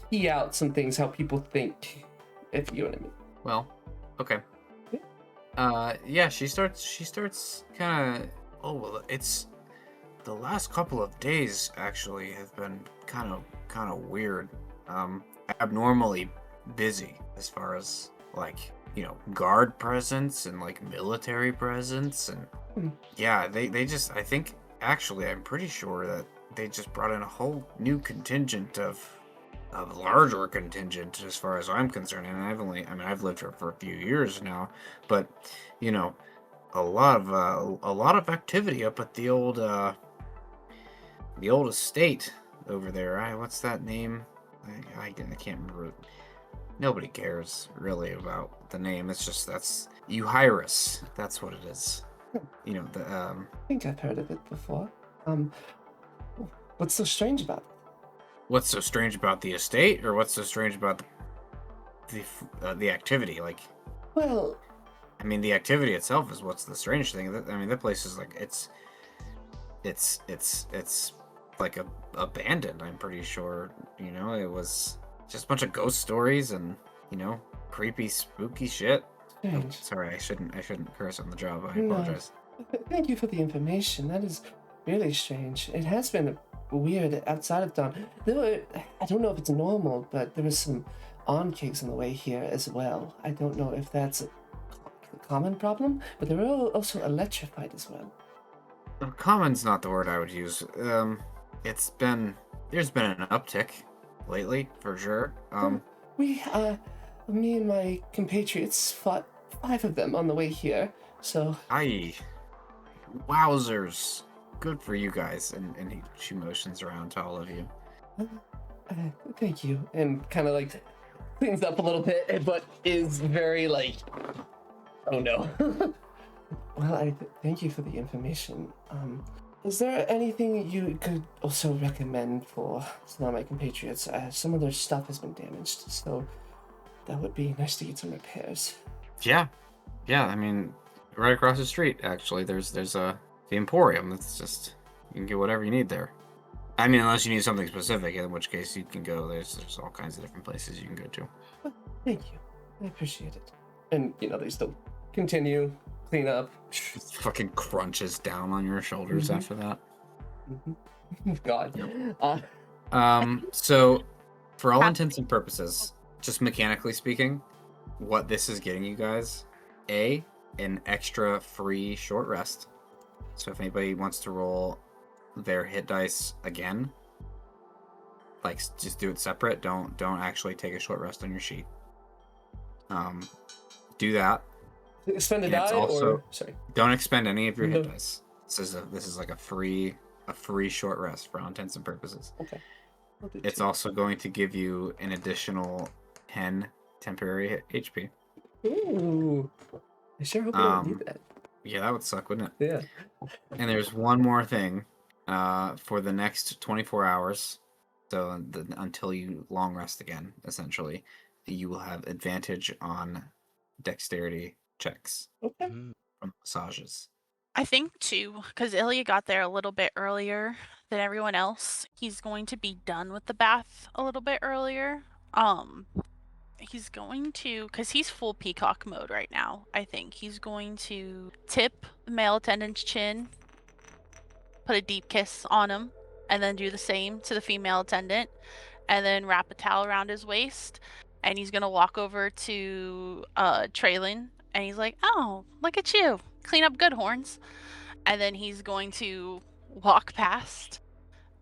key out some things, how people think, if you know what I mean. Well, okay. She starts kind of. Oh well, it's the last couple of days actually have been kind of weird. Abnormally busy as far as like. Guard presence and like military presence, and they just, I think, actually, I'm pretty sure that they just brought in a whole new contingent of larger contingent as far as I'm concerned. And I've lived here for a few years now, but a lot of activity up at the old estate over there. What's that name? I can't remember. Nobody cares really about the name. It's just that's Euhyrus. That's what it is. I think I've heard of it before. What's so strange about it? What's so strange about the estate, or what's so strange about the activity? Like, well, the activity itself is what's the strange thing. That place is like it's like abandoned. I'm pretty sure. It was. Just a bunch of ghost stories and, creepy, spooky shit. Oh, sorry, I shouldn't curse on the job. I apologize. Thank you for the information. That is really strange. It has been weird outside of dawn. I don't know if it's normal, but there was some on-kicks on the way here as well. I don't know if that's a common problem, but they were also electrified as well. Common's not the word I would use. There's been an uptick lately, for sure. Me and my compatriots fought 5 of them on the way here, so... Wowzers. Good for you guys. And she motions around to all of you. Thank you. And kind of like cleans up a little bit, but is very like, oh no. Well, I thank you for the information. Is there anything you could also recommend for some of my compatriots? Some of their stuff has been damaged, so that would be nice to get some repairs. Yeah. Right across the street, actually, there's the Emporium. It's just, you can get whatever you need there. Unless you need something specific, in which case you can go, there's all kinds of different places you can go to. Thank you. I appreciate it. And, they still continue, clean up. It fucking crunches down on your shoulders after that. God. So, for all intents and purposes, just mechanically speaking, what this is getting you guys, an extra free short rest. So if anybody wants to roll their hit dice again, like just do it separate. Don't actually take a short rest on your sheet. Do that. Spend a die, or sorry. Don't expend any of your hit dice. This is like a free short rest for all intents and purposes. Okay. It's also going to give you an additional 10 temporary HP. Ooh. I sure hope I don't need that. Yeah, that would suck, wouldn't it? Yeah. And there's one more thing. For the next 24 hours, so until you long rest again, essentially, you will have advantage on dexterity checks Okay. Mm. from massages. I think too, because Ilya got there a little bit earlier than everyone else. He's going to be done with the bath a little bit earlier. He's going to, because he's full peacock mode right now. I think he's going to tip the male attendant's chin, put a deep kiss on him, and then do the same to the female attendant, and then wrap a towel around his waist. And he's gonna walk over to Traylon, and he's like, "Oh, look at you, clean up good, Horns." And then he's going to walk past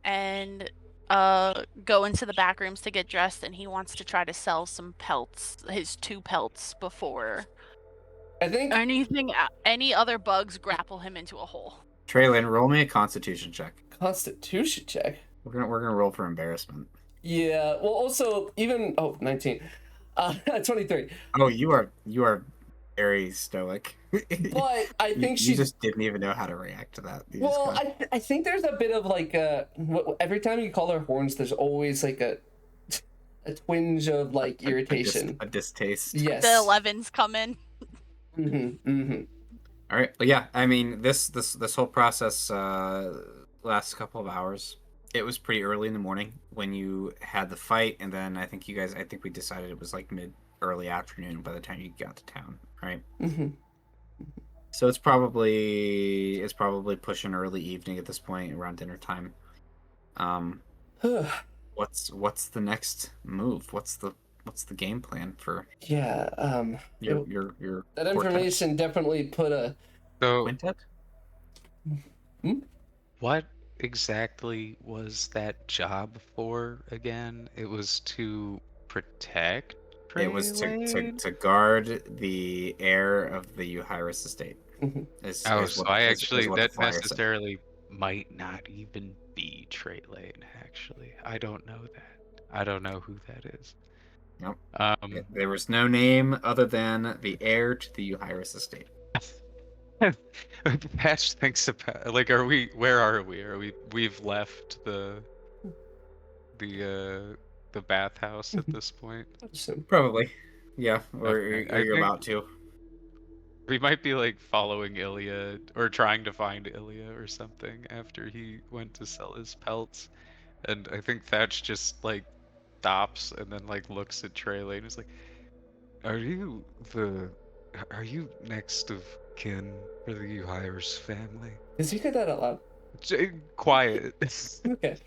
and go into the back rooms to get dressed, and he wants to try to sell some pelts, his 2 pelts, before I think any other bugs grapple him into a hole. Traylon, roll me a Constitution check. Constitution check. We're gonna roll for embarrassment. Yeah. Well, also even 19. 23. Oh, you are very stoic. But I think you just didn't even know how to react to that. You just Well, kinda- I think there's a bit of like every time you call her Horns, there's always like a twinge of like irritation. a distaste. Yes. The 11s come in. All right, but yeah, I mean this whole process lasts a couple of hours. It was pretty early in the morning when you had the fight, and then I think we decided it was like early afternoon by the time you got to town, right? So it's probably pushing early evening at this point, around dinner time. What's the next move? What's the game plan for Yeah. your That information definitely put a. So, quintet? what exactly was that job for again? It was to protect. It was Traylon? to guard the heir of the Euhyrus estate. So that necessarily might not even be Traylon. Actually, I don't know that. I don't know who that is. Nope. There was no name other than the heir to the Euhyrus estate. Patch thinks about like, where are we? We've left the bathhouse at this point. Probably, yeah. Or Okay, you're about to. We might be like following Ilya or trying to find Ilya or something after he went to sell his pelts, and I think Thatch just like stops and then like looks at Traylon and is like, Are you next of kin for the Euhyrus family?" Did you get that out loud? Quiet. Okay.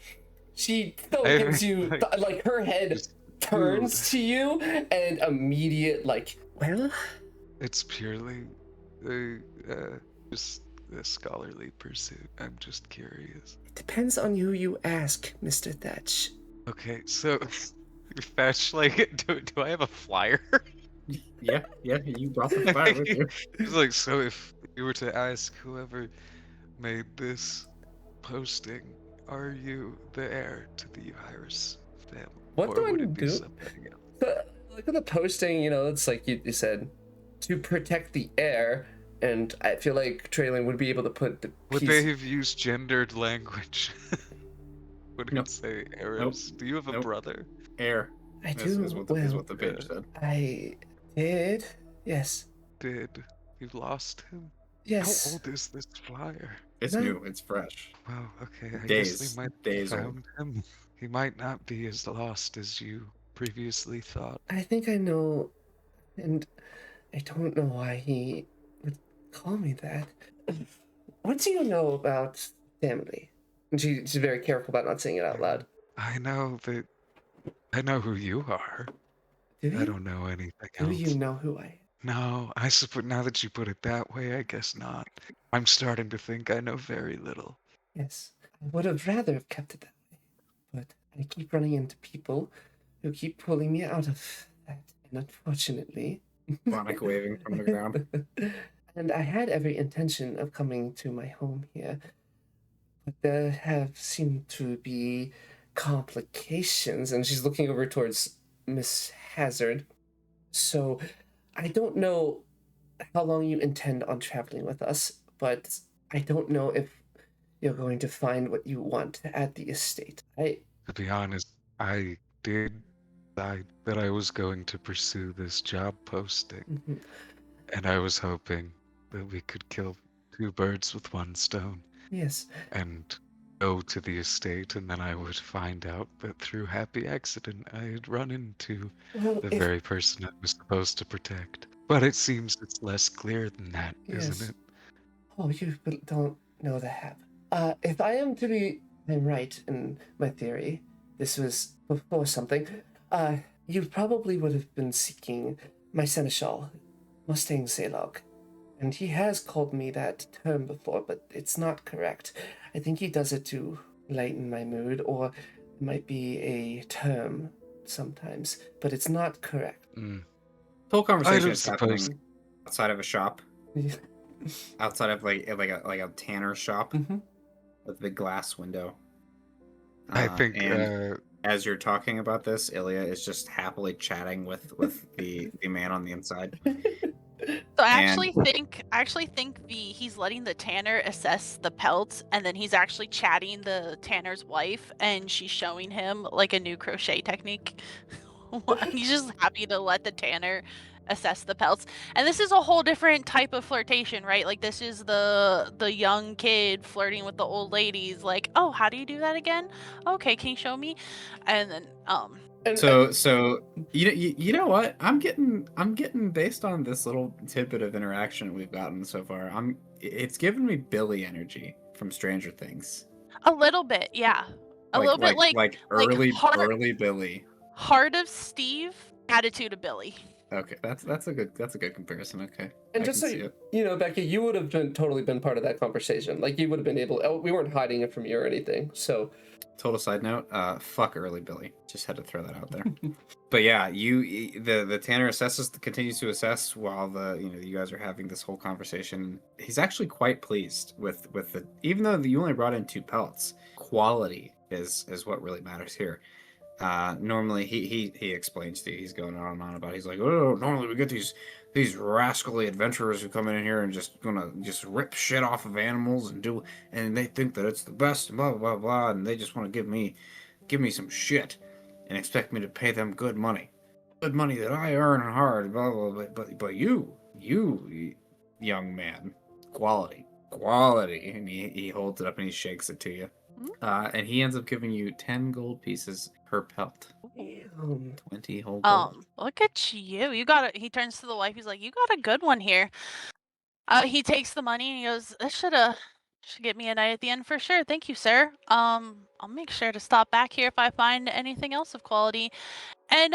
She still gives you like her head turns to you and immediate like, well, It's purely just a scholarly pursuit. I'm just curious. it depends on who you ask, Mr. Thatch. Okay, so Thatch, like, do I have a flyer? Yeah, you brought the fire with you. It's like, so if you were to ask whoever made this posting, are you the heir to the Euhyrus family? What or do I would it be do? something else? Look at the posting, it's like you said, to protect the air, and I feel like Traylon would be able to put the Would piece... they have used gendered language? Would Nope. it say heirs? Do you have a brother? Heir. I Is do. what the page said. I did. Yes. Did you lost him? Yes. How old is this flyer? It's No. new. It's fresh. Wow, okay, I Days. guess they might Days have old. found him. He might not be as lost as you previously thought. I think I know, and I don't know why he would call me that. What do you know about family? And she's very careful about not saying it out loud. I know who you are. Do you? I don't know anything Do else. you know who I am? No, I suppose now that you put it that way, I guess not. I'm starting to think I know very little. Yes. I would have rather have kept it that way, but I keep running into people who keep pulling me out of that, and unfortunately... Sonic waving from the ground. And I had every intention of coming to my home here, but there have seemed to be complications, and she's looking over towards Miss Hazard. So I don't know how long you intend on traveling with us, but I don't know if you're going to find what you want at the estate. To be honest, I did decide that I was going to pursue this job posting. And I was hoping that we could kill two birds with one stone Yes. and go to the estate, and then I would find out that through happy accident I had run into Well, the if very person I was supposed to protect. But it seems it's less clear than that, isn't yes. it? Oh, you don't know the hap. If I am to be I'm right in my theory, this was before something. You probably would have been seeking my seneschal, Mustang Zalog. And he has called me that term before, but it's not correct. I think he does it to lighten my mood, or it might be a term sometimes, but it's not correct. Mm. The whole I conversation don't is suppose. happening outside of a shop, Mhm. outside of like a tanner shop with a big glass window. I think And as you're talking about this, Ilya is just happily chatting with the man on the inside. So I And actually think he's letting the tanner assess the pelts, and then he's actually chatting the tanner's wife, and she's showing him like a new crochet technique. He's just happy to let the tanner assess the pelts. And this is a whole different type of flirtation, right? Like this is the young kid flirting with the old ladies, like, oh, how do you do that again? Okay, can you show me? And then so you know what? I'm getting based on this little tidbit of interaction we've gotten so far. It's giving me Billy energy from Stranger Things. a little bit, yeah. A little bit Like early heart Billy. of Steve, attitude of Billy. Okay, that's a good comparison. Okay, And I just can so see it. you know, Becky, you would have totally been part of that conversation. Like you would have been able. We weren't hiding it from you or anything. So, Total side note, fuck early Billy. Just had to throw that out there. But yeah, the Tanner continues to assess while you guys are having this whole conversation. He's actually quite pleased with the even though you only brought in 2 pelts, quality is what really matters here. Normally he explains to you, he's going on and on about, he's like, oh, normally we get these rascally adventurers who come in here and just gonna just rip shit off of animals and they think that it's the best, blah blah blah, and they just want to give me some shit and expect me to pay them good money that I earn hard, blah blah blah. But you young man, quality, and he holds it up and he shakes it to you. And he ends up giving you 10 gold pieces per pelt. 20 whole gold. Look at you. He turns to the wife, he's like, you got a good one here. He takes the money and he goes, this should get me a night at the end for sure. Thank you, sir. I'll make sure to stop back here if I find anything else of quality. And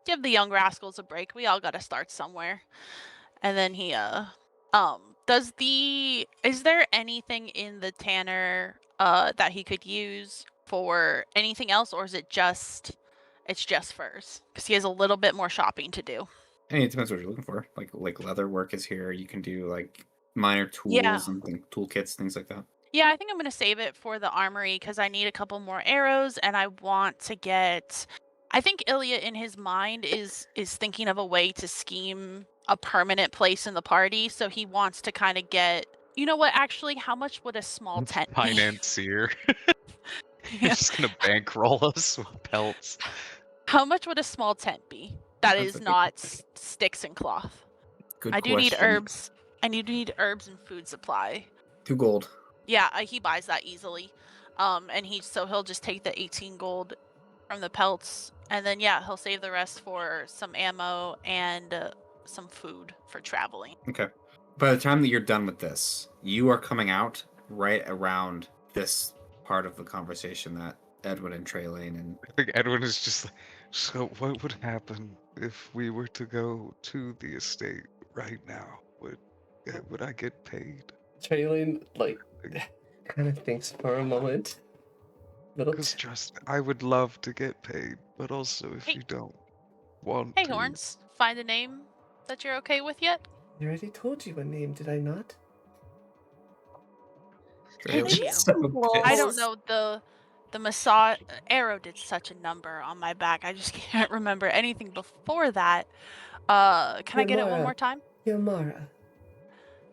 give the young rascals a break. We all gotta start somewhere. And then he is there anything in the tanner that he could use for anything else, or is it's just furs? Because he has a little bit more shopping to do. And it depends what you're looking for. Like leather work is here. You can do like minor Yeah. tools and toolkits, things like that. Yeah, I think I'm gonna save it for the armory because I need a couple more arrows, and I want to get. I think Ilya in his mind is thinking of a way to scheme a permanent place in the party, so he wants to kind of get. You know what? Actually, how much would a small tent be? Financier. You're Yeah. just gonna bankroll us with pelts. How much would a small tent be? That That's is a good not sticks and cloth. Good I do need question. herbs. I need herbs and food supply. 2 gold. Yeah, he buys that easily. And he'll just take the 18 gold from the pelts, and then yeah, he'll save the rest for some ammo and some food for traveling. Okay. By the time that you're done with this, you are coming out right around this part of the conversation that Edwin and Traylane and I think Edwin is just like, so what would happen if we were to go to the estate right now? Would I get paid? Traylene kind of thinks for a moment. Because trust me, I would love to get paid, but also if Hey. you don't want Hey, to. Horns, find a name that you're okay with yet? I already told you a name, did I not? Did you? I don't know. The massage arrow did such a number on my back. I just can't remember anything before that. Can I get it one more time? Yamara.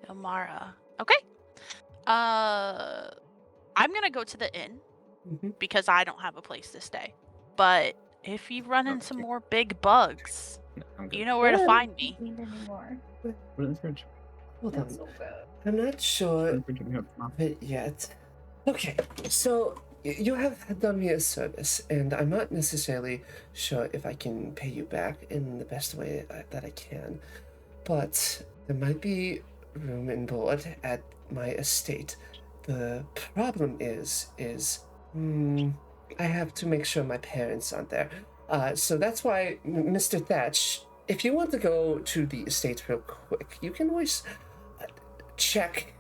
Yamara. Okay. I'm gonna go to the inn because I don't have a place to stay. But if you run into some more big bugs, I'm good. You know where to I find don't me. need anymore. Put it in the fridge. Hold That's on. so bad. I'm not Put it sure in the fridge. We have some. of it yet. Okay, so you have done me a service, and I'm not necessarily sure if I can pay you back in the best way that I can, but there might be room and board at my estate. The problem is I have to make sure my parents aren't there. So that's why, Mr. Thatch, if you want to go to the estate real quick, you can always check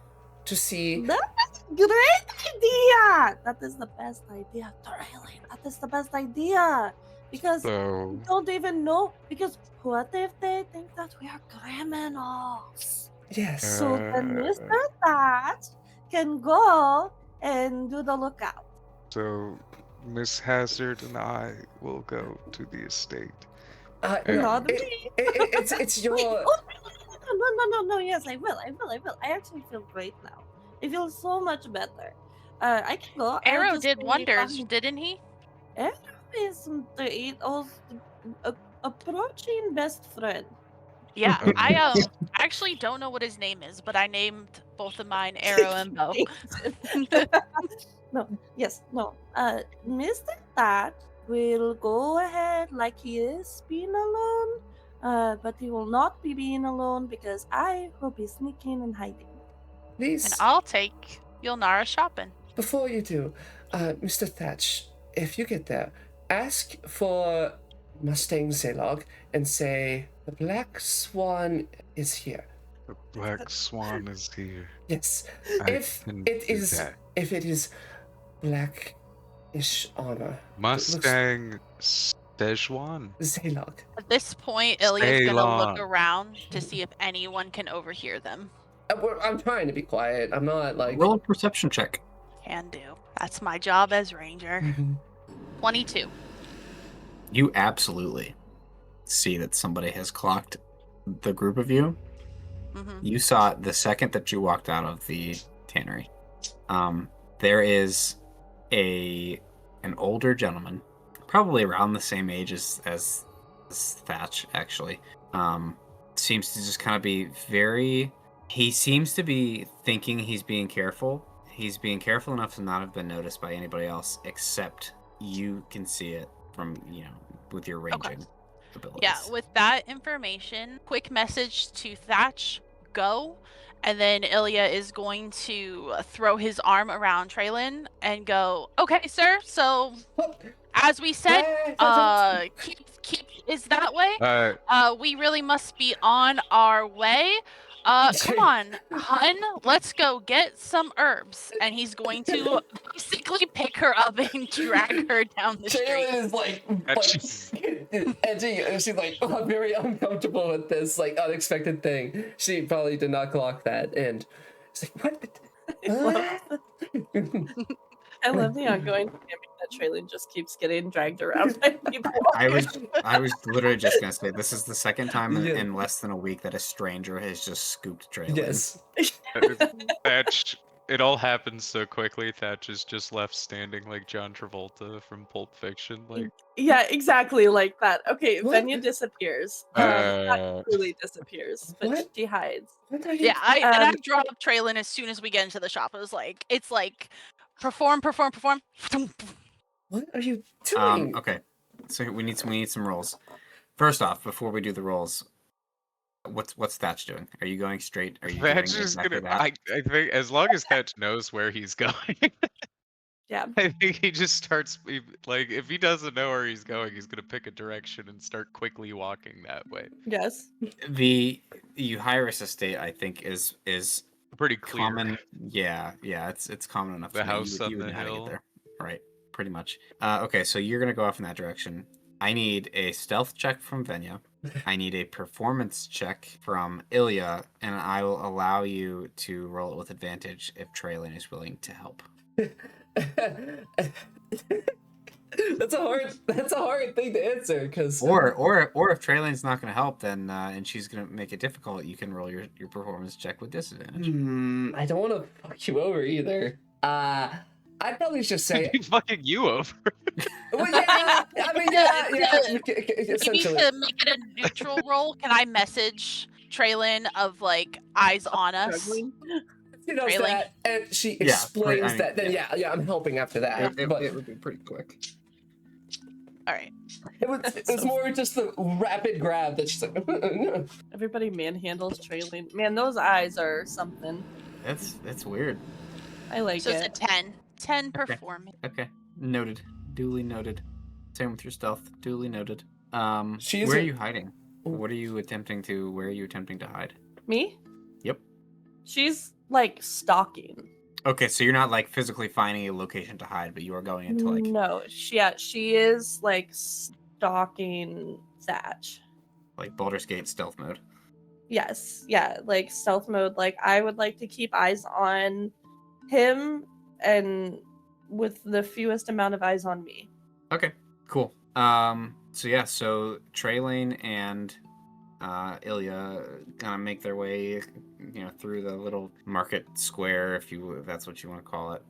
to see. That's a great idea. That is the best idea, Riley. That is the best idea. Because So, we don't even know. Because what if they think that we are criminals? Yes. So then Uh, Mr. Thatch can go and do the lookout. so Miss Hazard and I will go to the estate. Not And- me. It's your. Wait, oh, no. Yes, I will. I actually feel great now. I feel so much better. I can go. I'll Arrow just did stay wonders, behind. didn't he? Arrow is approaching best friend. Yeah, Um, I actually don't know what his name is, but I named both of mine Arrow and Bow. No, yes, no. Mr. Thatch will go ahead like he is being alone. But he will not be being alone because I will be sneaking and hiding. And Please, I'll take Yulnara shopping. before you do, Mr. Thatch, if you get there, ask for Mustang Zalog and say, the Black Swan is here. the Black Swan is here. Yes. I If can it do is that. if it is blackish armor. Mustang Szechuan. Zalog. At this point, Ilya's gonna look Ceylon. around to see if anyone can overhear them. I'm trying to be quiet. I'm not like. Roll a perception check. Can do. That's my job as ranger. 22. You absolutely see that somebody has clocked the group of you. Hmm. You saw it the second that you walked out of the tannery. There is an older gentleman, probably around the same age as Thatch, actually. Seems to just kind of be very. He seems to be thinking he's being careful. He's being careful enough to not have been noticed by anybody else, except you can see it from, with your ranging abilities. Yeah, with that information, quick message to Thatch, go. And then Ilya is going to throw his arm around Traylon and go, okay, sir, so as we said, keep is that way? We really must be on our way. Come on, hun, let's go get some herbs. And he's going to basically pick her up and drag her down the street. Jalen is like edging, and she's like, oh, I'm very uncomfortable with this like unexpected thing. She probably did not clock that, and she's like, what? I love the ongoing dynamic that Traylon just keeps getting dragged around by people. I was literally just gonna say this is the second time Yeah. in less than a week that a stranger has just scooped Traylon. Yes. Thatch. It all happens so quickly. Thatch is just left standing like John Travolta from Pulp Fiction. Like, Yeah, exactly like that. Okay, What? Venya disappears. Uh, Not truly disappears, but What? she hides. What are you? Yeah, I dropped Traylon as soon as we get into the shop. It's like perform. What are you doing? Okay, so we need some rolls. First off, before we do the rolls, what's Thatch doing? Are you going straight? Are you doing Thatch is exactly gonna. that? I think as long as Thatch knows where he's going, Yeah. I think he just starts. Like, if he doesn't know where he's going, he's gonna pick a direction and start quickly walking that way. Yes. The Euhyrus estate, I think, is Pretty clear. common. Yeah, it's common enough. The to know house on you would the know how to hill. get there, right? Pretty much. Okay, so you're gonna go off in that direction. I need a stealth check from Venya. I need a performance check from Ilya, and I will allow you to roll it with advantage if Traylon is willing to help. That's a hard thing to answer because Or if Traylon's not going to help, then and she's going to make it difficult, you can roll your performance check with disadvantage. I don't want to fuck you over either. I'd probably just I'd say, be fucking you over. well, yeah, I mean, yeah, Maybe essentially. to make it a neutral role, can I message Traylon of like eyes on us? Struggling. She knows Trailing. that, and she Yeah, explains I mean, that. Then yeah, I'm helping after that. But it would be pretty quick. All right. it was more just the rapid grab that she's like. Everybody manhandles trailing. Man, those eyes are something. That's weird. I like So it. it's a 10. 10 Okay. performance. Okay, noted. Duly noted. Same with your stealth. Duly noted. She's where are a- you hiding? Where are you attempting to hide? Me? Yep. She's like stalking. Okay, so you're not like physically finding a location to hide, but you are going into like No, she is like stalking Thatch. Baldur's Gate stealth mode. Yes, yeah, like stealth mode. Like I would like to keep eyes on him and with the fewest amount of eyes on me. Okay, cool. So Traylane and Ilya kind of make their way, through the little market square, if that's what you want to call it,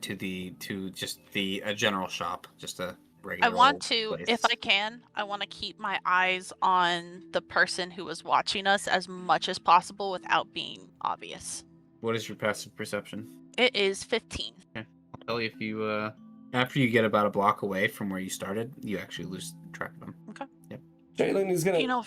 to just the general shop, just a regular. I want old to, place. if I can, I want to keep my eyes on the person who was watching us as much as possible without being obvious. What is your passive perception? It is 15. I'll tell you if you after you get about a block away from where you started, you actually lose track of them. Okay. Yep. Jalen is gonna. You know,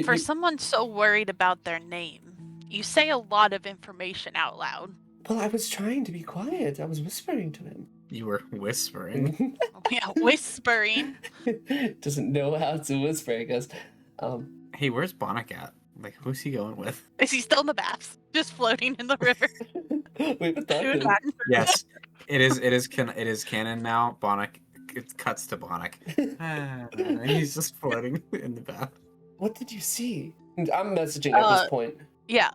For someone so worried about their name, you say a lot of information out loud. Well, I was trying to be quiet. I was whispering to him. You were whispering. Yeah, whispering. Doesn't know how to whisper, I guess. Hey, where's Bonnick at? Like, who's he going with? Is he still in the baths? Just floating in the river? We haven't talked Dude, to him. Yes, it is canon now. Bonnick, it cuts to Bonnick. And he's just floating in the bath. What did you see? I'm messaging at this point. Yeah,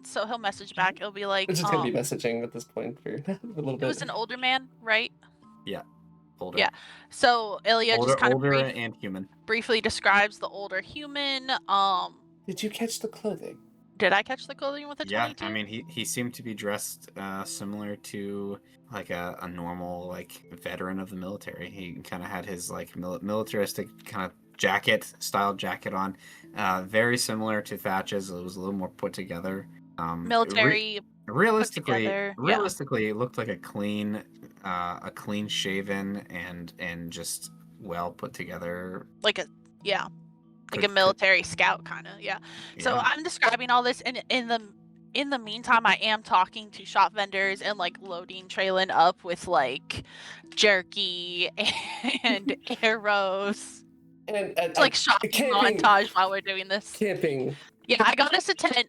so he'll message back. It'll be like, It's just gonna be messaging at this point for a little it bit. was an older man, right? Older. Yeah. So Ilya older, just kind older of and human. briefly describes the older human. Did you catch the clothing? Did I catch the clothing with a 22? Yeah, I mean, he seemed to be dressed similar to like a normal like veteran of the military. He kind of had his like militaristic kind of style jacket on, very similar to Thatch's. It was a little more put together. Military. Realistically, together, yeah. it looked like a clean shaven and just well put together. Like a Could- military scout kind of. Yeah. So I'm describing all this, and in the meantime, I am talking to shop vendors and like loading Traylon up with like jerky and arrows. And It's like shopping camping. montage while we're doing this. Camping. Yeah, I got us a tent.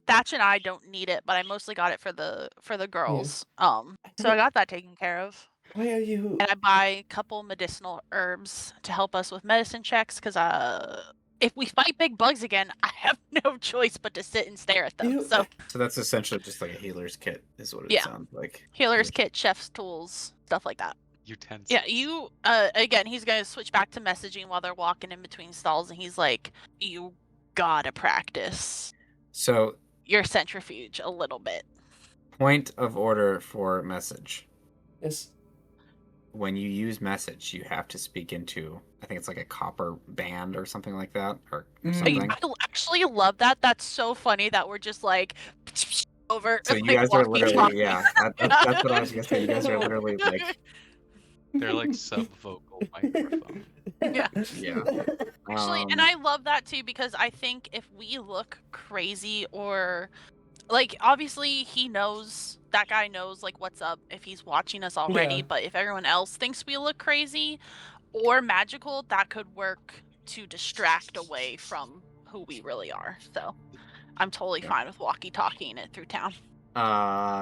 Thatch and I don't need it, but I mostly got it for the girls. So I got that taken care of. Why are you? And I buy a couple medicinal herbs to help us with medicine checks, because if we fight big bugs again, I have no choice but to sit and stare at them. You- So So that's essentially just like a healer's kit, is what it Yeah. sounds like. healer's kit, chef's tools, stuff like that. Utensils. Yeah, you again, he's gonna switch back to messaging while they're walking in between stalls, and he's like, "You gotta practice So, your centrifuge a little bit." point of order for message. Yes. When you use message, you have to speak into, I think it's like a copper band or something like that, or something. I actually love that. That's so funny that we're just like over. So like, you guys are walking literally, talking. yeah, that's what I was gonna say. You guys are literally like, They're like sub-vocal microphones. Yeah. yeah. Actually, and I love that too, because I think if we look crazy, or like, obviously that guy knows like what's up if he's watching us already, Yeah. but if everyone else thinks we look crazy or magical, that could work to distract away from who we really are. So I'm totally Yeah. fine with walkie-talkieing it through town.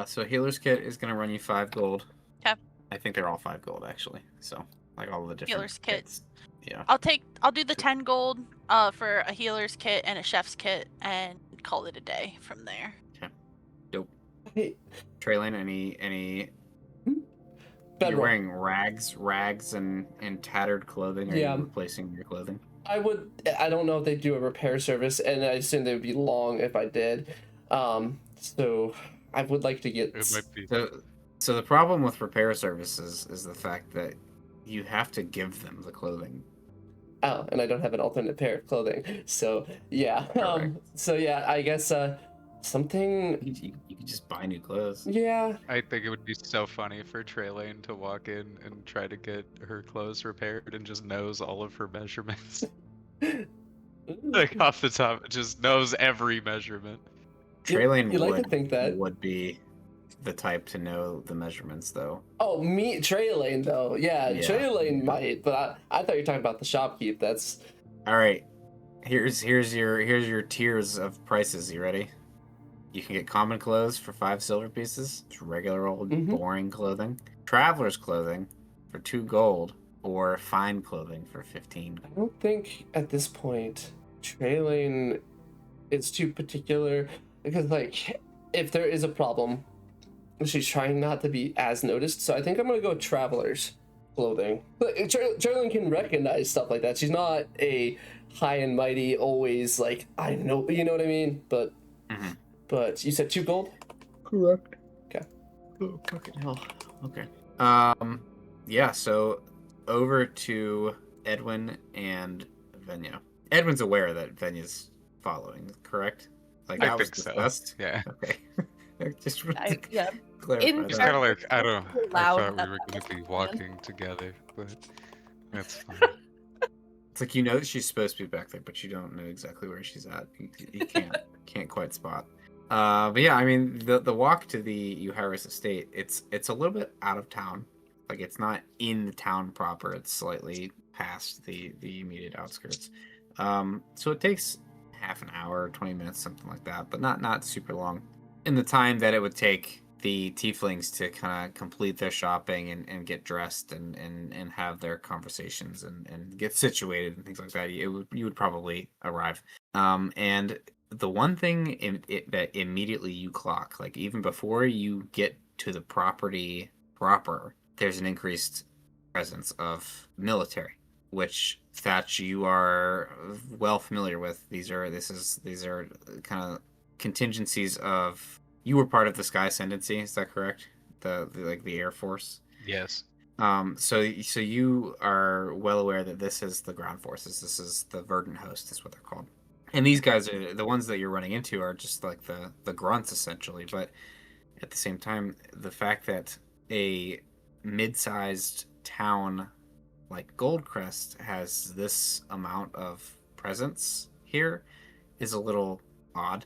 So healer's kit is gonna run you 5 gold. 'Kay. I think they're all 5 gold actually. So like all the different Healer's kit. kits. Yeah. I'll do the 10 gold for a healer's kit and a chef's kit, and call it a day from there. Dope. Hey, Traylon, any you're bedrock. wearing rags and tattered clothing. Are Yeah. you replacing your clothing? I don't know if they do a repair service, and I assume they would be long if I did. So I would like to get. It might be. So the problem with repair services is the fact that you have to give them the clothing. Oh, and I don't have an alternate pair of clothing. So yeah. Correct. So yeah, I guess something. You could just buy new clothes. Yeah. I think it would be so funny for Traylane to walk in and try to get her clothes repaired and just knows all of her measurements. Like off the top, it just knows every measurement. Traylane you like to think that. would be the type to know the measurements, though. Oh, me, Trey Lane though. Yeah, Yeah. Trey Lane might, but I thought you were talking about the shopkeep. That's All right. Here's your tiers of prices. You ready? You can get common clothes for 5 silver pieces. It's regular old boring clothing. Traveler's clothing for 2 gold, or fine clothing for 15. I don't think at this point Trey Lane is too particular because like if there is a problem, she's trying not to be as noticed. So I think I'm gonna go with traveler's clothing. Trey Lane can recognize stuff like that. She's not a high and mighty, always like I know, you know what I mean? But you said 2 gold? Correct. Okay. Oh, fucking hell. Okay. Yeah, so over to Edwin and Venya. Edwin's aware that Venya's following, correct? Like I that was think so. discussed? Yeah. Okay. Just Yeah. clarify In that. It's kind of like, I don't know. I Loud thought we that were going to be was walking together, but that's fine. It's like you know that she's supposed to be back there, but you don't know exactly where she's at. You can't quite spot. But yeah, I mean the walk to the Euharis estate, it's a little bit out of town. Like it's not in the town proper. It's slightly past the immediate outskirts. So it takes half an hour, 20 minutes, something like that, but not super long. In the time that it would take the tieflings to kind of complete their shopping and get dressed and have their conversations and get situated and things like that, you would probably arrive. And the one thing that immediately you clock, like even before you get to the property proper, there's an increased presence of military, which Thatch you are well familiar with. These are kind of contingencies of you were part of the Sky Ascendancy, is that correct? The Air Force. Yes. So you are well aware that this is the ground forces. This is the Verdant Host, is what they're called. And these guys are the ones that you're running into are just like the grunts essentially. But at the same time, the fact that a mid-sized town like Goldcrest has this amount of presence here is a little odd.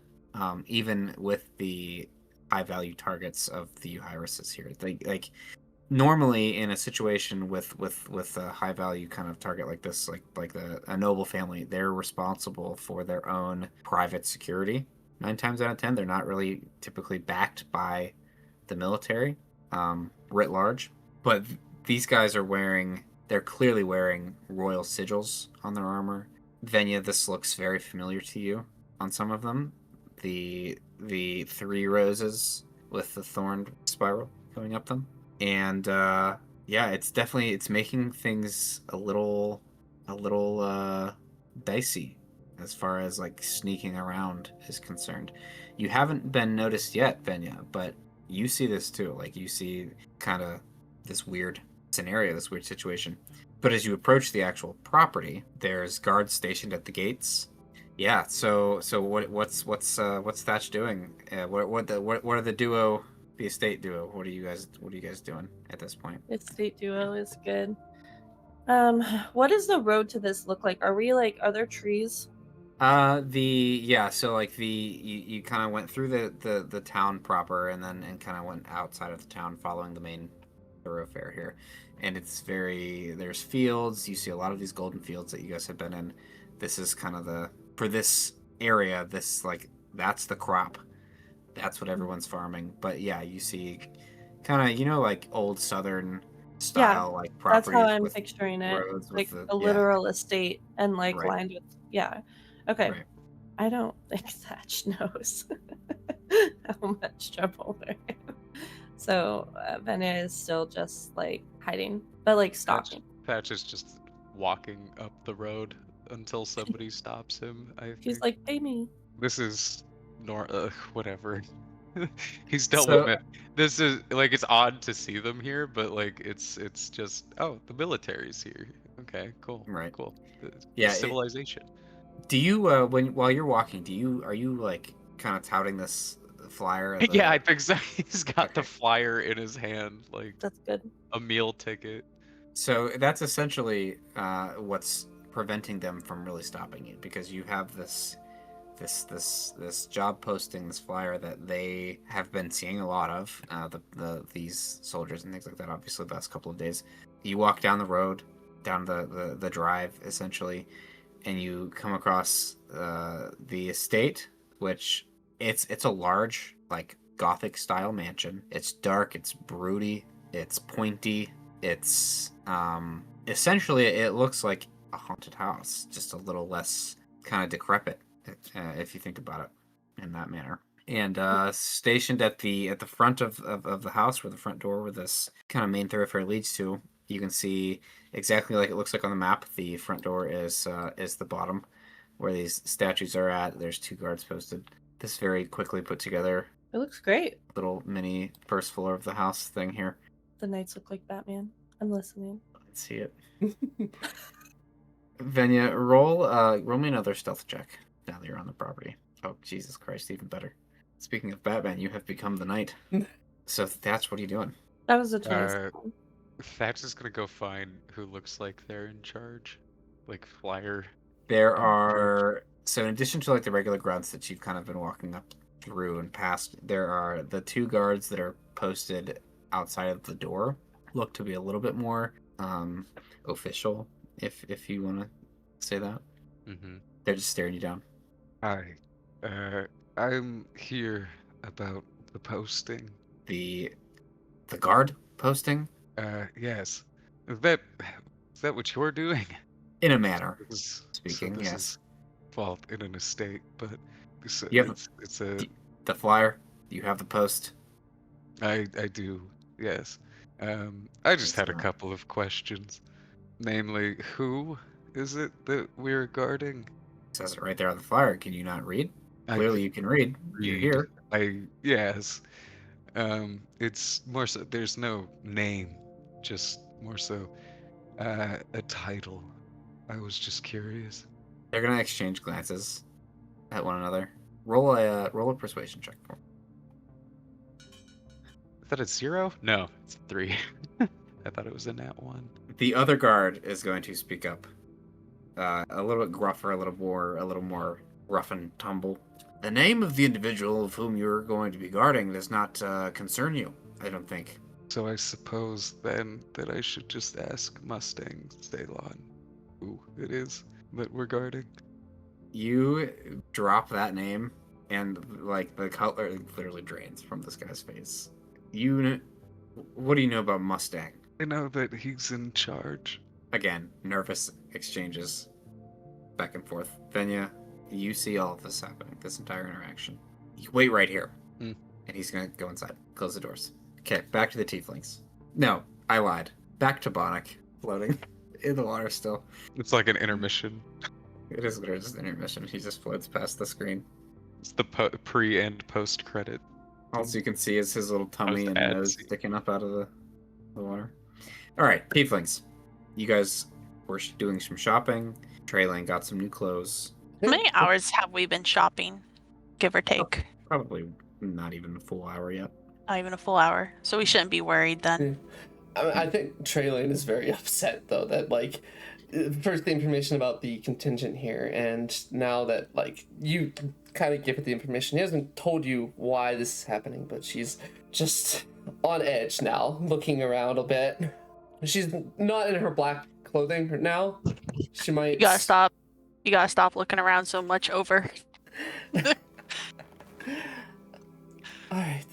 Even with the high value targets of the Euhirises here, like normally in a situation with a high value kind of target like this, like a noble family, they're responsible for their own private security. 9 times out of 10, they're not really typically backed by the military, writ large. But these guys they're clearly wearing royal sigils on their armor. Venya, this looks very familiar to you on some of them. The 3 roses with the thorned spiral going up them. And yeah, it's making things a little dicey as far as like sneaking around is concerned. You haven't been noticed yet, Venya, but you see this too. Like you see kind of this weird scenario, this weird situation. But as you approach the actual property, there's guards stationed at the gates. Yeah. So what's Thatch doing? What are the duo? The estate duo. What are you guys doing at this point? Estate duo is good. What does the road to this look like? Are there trees? So like you kind of went through the town proper and kind of went outside of the town following the main thoroughfare here. And there's fields. You see a lot of these golden fields that you guys have been in. This is kind of for this area, that's the crop. That's what everyone's farming. But yeah, you see kind of, like old southern style, like properties. That's how I'm picturing it. Like a literal estate and like lined with, yeah. Okay. Right. I don't think Thatch knows how much trouble they're in. So Venya is still just like hiding, but like stalking. Thatch is just walking up the road until somebody stops him. I think. He's like, pay me. This is whatever. He's dealt So- with it. This is like it's odd to see them here, but like it's just the military's here. Okay, cool, Right. cool. Yeah, Civilization. Do you while you're walking, are you like kind of touting this flyer? Yeah, I think so. He's got the Okay. flyer in his hand, like That's good. a meal ticket. So that's essentially what's preventing them from really stopping you, because you have this job posting, this flyer that they have been seeing a lot of, these soldiers and things like that. Obviously, the last couple of days, you walk down the road, down the drive essentially, and you come across the estate, which it's a large, like, Gothic style mansion. It's dark, it's broody, it's pointy, it's essentially it looks like a haunted house, just a little less kind of decrepit, if you think about it in that manner. And stationed at the front of the house, where the front door, where this kind of main thoroughfare leads to, you can see exactly like it looks like on the map. The front door is the bottom, where these statues are at. There's 2 guards posted. This very quickly put together It looks great. little mini first floor of the house thing here. The knights look like Batman. I'm listening. Let's see it. Venya, roll me another stealth check now that you're on the property. Oh, Jesus Christ, even better. Speaking of Batman, you have become the knight. So that's what are you doing? That was a 27. Thatch is gonna go find who looks like they're in charge, like flyer. There Oh, are, so in addition to like the regular guards that you've kind of been walking up through and past, there are the 2 guards that are posted outside of the door. Look to be a little bit more official, if you want to say that. Mm-hmm. They're just staring you down. Hi, I'm here about the posting. The guard posting, Yes. Is that what you're doing? in a manner. This Speaking, this yes. is fault in an estate, but this, You have it's a the flyer. You have the post. I do, yes. I just had a So- couple of questions. Namely, who is it that we're guarding? It says it right there on the flyer. Can you not read? I Clearly, you can read. You're here. Yes. It's more so there's no name, just more so a title. I was just curious. They're gonna exchange glances at one another. Roll a persuasion check for me. Is that a 0? No, it's a 3. I thought it was a nat 1. The other guard is going to speak up. A little bit gruffer, a little more rough and tumble. The name of the individual of whom you're going to be guarding does not concern you, I don't think. So I suppose then that I should just ask Mustang Ceylon who it is that we're guarding. You drop that name, and like the color literally drains from this guy's face. What do you know about Mustang? I know that he's in charge. Again, nervous exchanges back and forth. Venya, you see all of this happening, this entire interaction. You wait right here. Hmm. And he's gonna go inside. Close the doors. Okay, back to the tieflings. No, I lied. Back to Bonnick, floating in the water still. It's like an intermission. It is literally just an intermission. He just floats past the screen. It's the pre and post credit. All you can see is his little tummy and Post-ad nose scene. sticking up out of the water. Alright, tieflings. You guys were doing some shopping. Trailing got some new clothes. How many hours have we been shopping, give or take? Probably not even a full hour yet. Not even a full hour. So we shouldn't be worried then. I think Traylane is very upset though that like first the information about the contingent here, and now that like you kind of give it the information, he hasn't told you why this is happening, but she's just on edge now, looking around a bit. She's not in her black clothing now. She might. You gotta stop. You gotta stop looking around so much over. All right.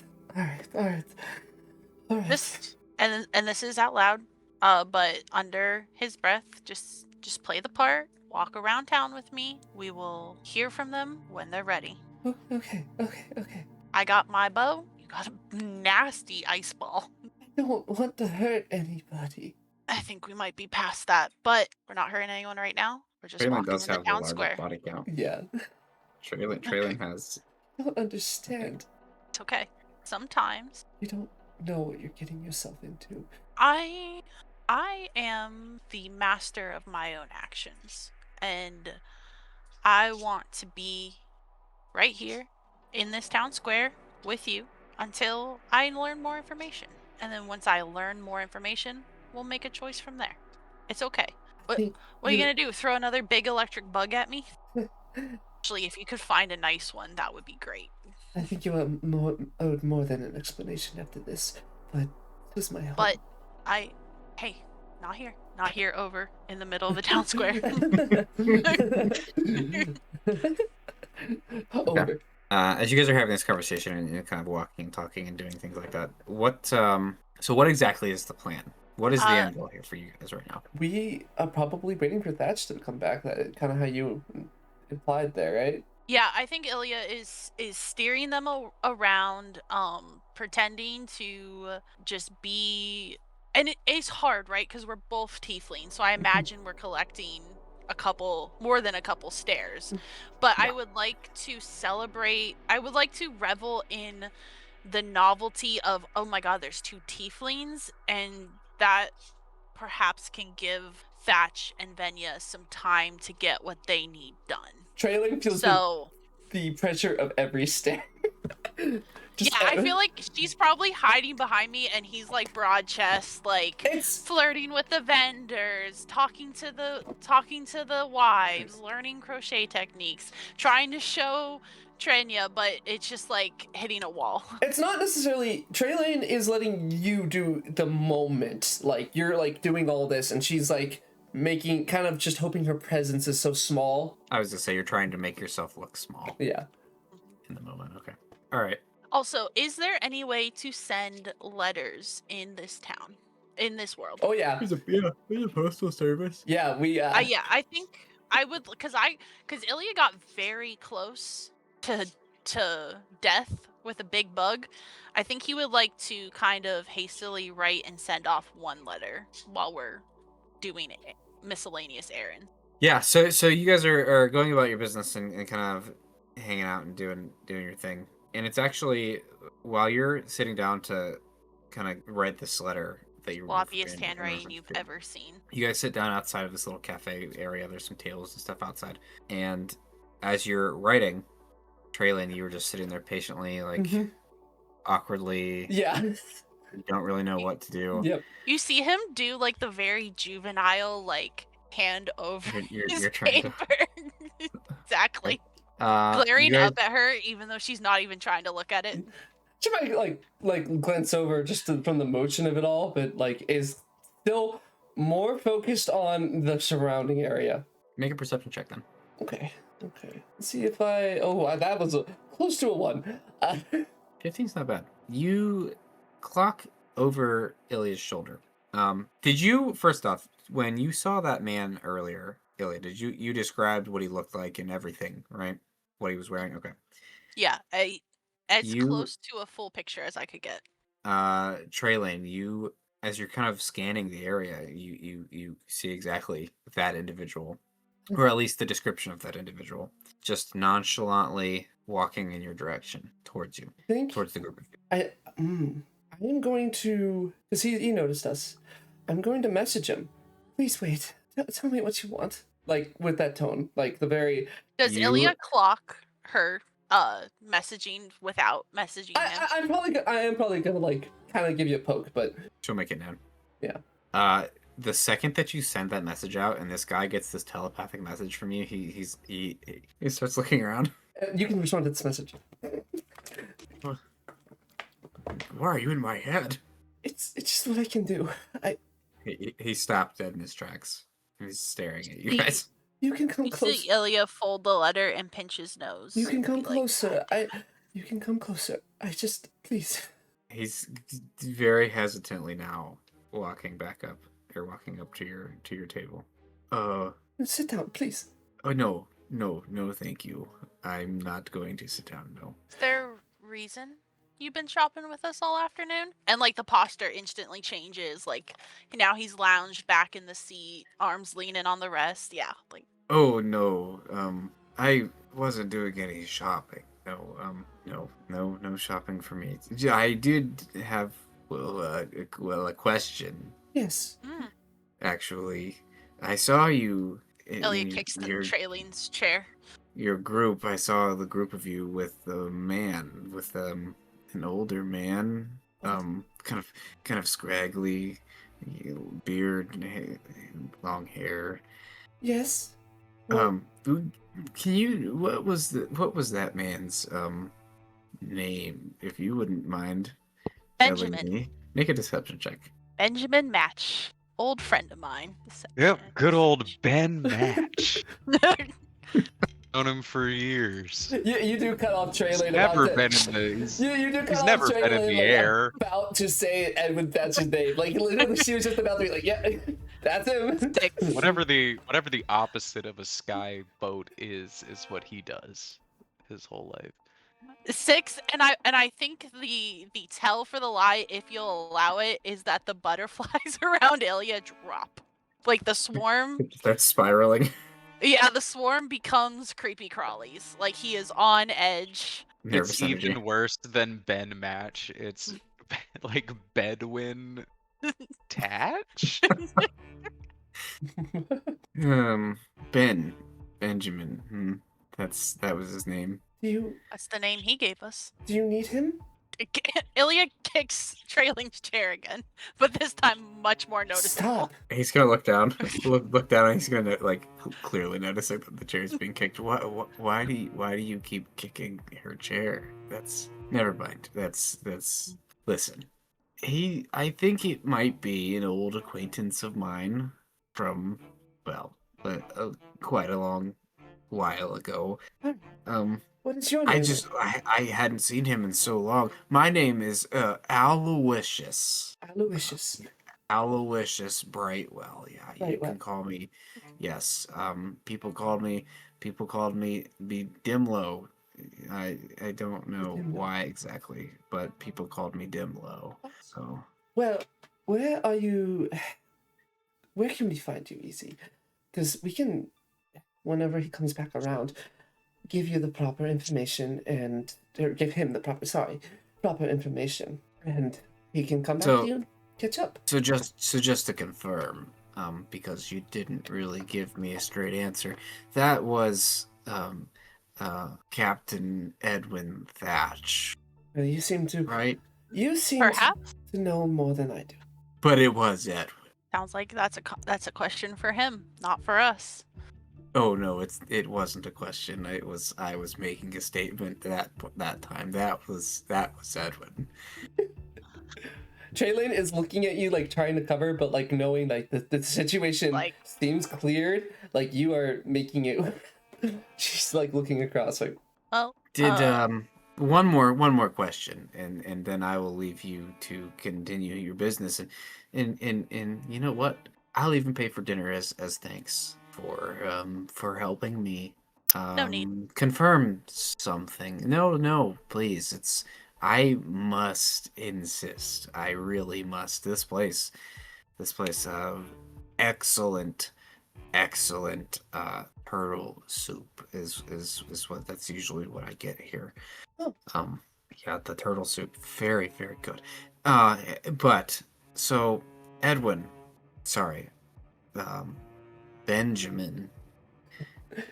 This and this is out loud. But under his breath, just play the part. Walk around town with me. We will hear from them when they're ready. Okay. I got my bow. You got a nasty ice ball. I don't want to hurt anybody. I think we might be past that, but we're not hurting anyone right now. We're just Trailing walking does in the have the town largest square. body count. Yeah. Trailing has. I don't understand. It's okay. Sometimes You don't know what you're getting yourself into. I am the master of my own actions, and I want to be right here in this town square with you until I learn more information. And then once I learn more information, we'll make a choice from there. It's okay. What think what are you you- gonna do? Throw another big electric bug at me? Actually, if you could find a nice one, that would be great. I think you are owed more than an explanation after this, but this is my home. But hey, not here. Not here over in the middle of the town square. Over. As you guys are having this conversation and kind of walking, talking, and doing things like that, what exactly is the plan? What is the end goal here for you guys right now? We are probably waiting for Thatch to come back. That kind of how you implied there, right? Yeah, I think Ilya is steering them around, pretending to just be, and it's hard, right? Because we're both tieflings, so I imagine we're collecting more than a couple stairs. But I Yeah. would like to celebrate. I would like to revel in the novelty of, oh my god, there's 2 tieflings, and that perhaps can give Thatch and Venya some time to get what they need done. Trailing feels So the pressure of every stair. I feel like she's probably hiding behind me, and he's like broad chest, like It's flirting with the vendors, talking to the wives, learning crochet techniques, trying to show Trenya, but it's just like hitting a wall. it's not necessarily Traylane is letting you do the moment. Like you're like doing all this, and she's like making kind of just hoping her presence is so small. I was gonna say you're trying to make yourself look small Yeah. in the moment. Okay. All right. Also, is there any way to send letters in this town, in this world? Oh yeah. There's a postal service. Yeah. We. Yeah, I think I would, because Ilya got very close to death with a big bug. I think he would like to kind of hastily write and send off one letter while we're doing miscellaneous errands. Yeah. So you guys are going about your business and kind of hanging out and doing your thing. And it's actually while you're sitting down to kind of write this letter that you're Floppiest handwriting you've ever seen. You guys sit down outside of this little cafe area. There's some tables and stuff outside. And as you're writing, Traylane, you were just sitting there patiently, like awkwardly. Yeah. You don't really know what to do. Yep. You see him do like the very juvenile, like hand over his You're trying to. paper. Exactly. you Glaring guys- up at her, even though she's not even trying to look at it. She might like glance over just from the motion of it all, but like is still more focused on the surrounding area. Make a perception check then. Okay. Let's see if that was close to a 1. 15's not bad. You clock over Ilya's shoulder. Did you, first off, when you saw that man earlier, Ilya, did you described what he looked like and everything, right? What he was wearing? Okay. Yeah, as close to a full picture as I could get. Traylane, you, as you're kind of scanning the area, you see exactly that individual, or at least the description of that individual, just nonchalantly walking in your direction towards you, towards the group of you. I am going to, because he noticed us. I'm going to message him. Please wait. Tell me what you want. Like with that tone, like the very. Does Ilya clock her messaging without messaging him? I am probably gonna like kind of give you a poke, but She'll make it known. Yeah. The second that you send that message out and this guy gets this telepathic message from you, he starts looking around. You can respond to this message. Why are you in my head? It's just what I can do. He stopped dead in his tracks. He's staring at you guys. You can come You close. see Ilya fold the letter and pinch his nose. You can come and be like, closer. You can come closer. I just please. He's very hesitantly now walking back up. You're walking up to your table. Sit down, please. Oh no, thank you. I'm not going to sit down. No. Is there a reason you've been shopping with us all afternoon? And like the posture instantly changes. Like now he's lounged back in the seat, arms leaning on the rest. Yeah, like. Oh no. I wasn't doing any shopping. no shopping for me. I did have a question. Yes. Mm. Actually, I saw you Ilya in kicks the Trailene's chair. your group. I saw the group of you with a man, with an older man, kind of scraggly, beard, long hair. Yes. Well, Can you? What was that man's name? If you wouldn't mind telling Benjamin. me, make a deception check. Benjamin Match. Old friend of mine. Yep, good old Ben Match. Known him for years. you do cut off He's Traylane never about been to, in the. He's, you do cut he's off never been in Traylane, the like, air. about to say Edwin Thatcher's name. Like literally, she was just about to be like, yeah, that's him. Whatever the opposite of a sky boat is what he does his whole life. 6, and I think the tell for the lie, if you'll allow it, is that the butterflies around Ilya drop. Like the swarm. It starts spiraling. Yeah, the swarm becomes creepy crawlies. Like he is on edge. Nervous It's energy. even worse than Ben Match. It's like Bedouin Tatch. Benjamin. That was his name. That's the name he gave us. Do you need him? Ilya kicks Trailing's chair again, but this time much more noticeable. Stop. He's gonna look down, look down, and he's gonna like clearly noticing that the chair is being kicked. Why do you keep kicking her chair? That's never mind. That's listen. I think it might be an old acquaintance of mine from quite a long while ago. What is your name? I hadn't seen him in so long. My name is Aloysius. Aloysius. Aloysius Brightwell. Yeah, you Brightwell. can call me. Yes. People called me Dimlo. I don't know Dimlo. why exactly, but people called me Dimlo. So Well, where are you? Where can we find you, Easy? Because we can, whenever he comes back around, give you the proper information or give him the proper information, and he can come back to you and catch up. So just to confirm, because you didn't really give me a straight answer, that was Captain Edwin Thatch, Well, you seem to right? You seem Perhaps. to know more than I do. But it was Edwin. Sounds like that's a question for him, not for us. Oh no, it wasn't a question. I was making a statement that time. That was Edwin. Traylane is looking at you like trying to cover, but like knowing like the situation Like- seems cleared. Like you are making it. She's like looking across like. Well, Did one more question, and then I will leave you to continue your business. And you know what? I'll even pay for dinner as thanks for helping me No need. confirm something. No, please. I must insist. I really must. This place, excellent turtle soup is that's usually what I get here. Oh. Yeah, the turtle soup, very very good. But so Edwin, sorry, Benjamin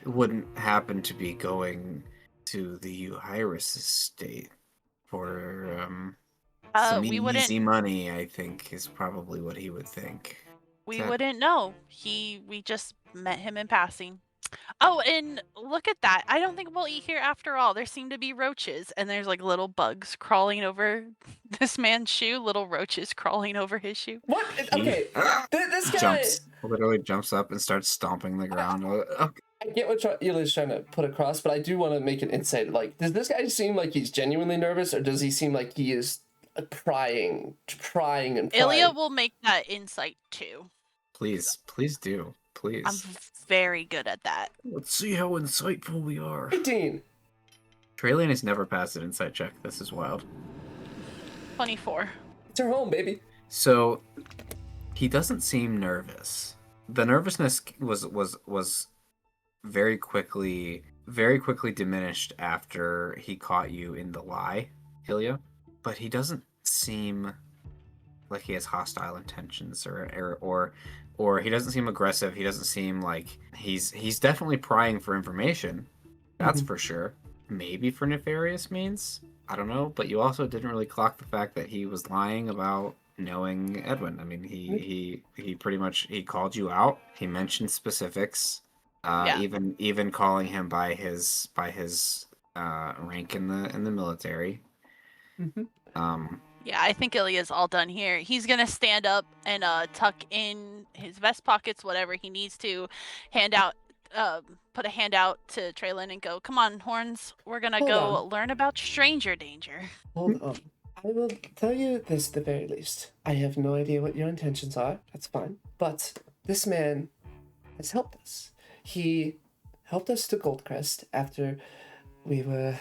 wouldn't happen to be going to the Euhyrus estate for some we wouldn't. easy money, I think, is probably what he would think. We that- wouldn't know. We just met him in passing. Oh, and look at that. I don't think we'll eat here after all. There seem to be roaches, and there's like little bugs crawling over this man's shoe, little roaches crawling over his shoe. What? Okay, this guy. Literally jumps up and starts stomping the ground. I get what Eli's trying to put across, but I do want to make an insight. Like, does this guy seem like he's genuinely nervous, or does he seem like he is prying and prying? Ilya will make that insight too. Please do. Please. I'm very good at that. Let's see how insightful we are. 18. Traylene has never passed an insight check. This is wild. 24. It's her home, baby. So he doesn't seem nervous. The nervousness was very quickly very quickly diminished after he caught you in the lie, Ilya. But he doesn't seem like he has hostile intentions, or he doesn't seem aggressive. He doesn't seem like he's definitely prying for information. That's for sure. Maybe for nefarious means. I don't know. But you also didn't really clock the fact that he was lying about knowing Edwin. I mean, he pretty much he called you out. He mentioned specifics. Yeah. Even calling him by his rank in the military. Yeah, I think Ilya's all done here. He's gonna stand up and tuck in his vest pockets, whatever he needs to, put a hand out to Traylon and go, "Come on, Horns, we're gonna Hold go on. learn about stranger danger." Hold on. I will tell you this at the very least. I have no idea what your intentions are. That's fine. But this man has helped us. He helped us to Goldcrest after we were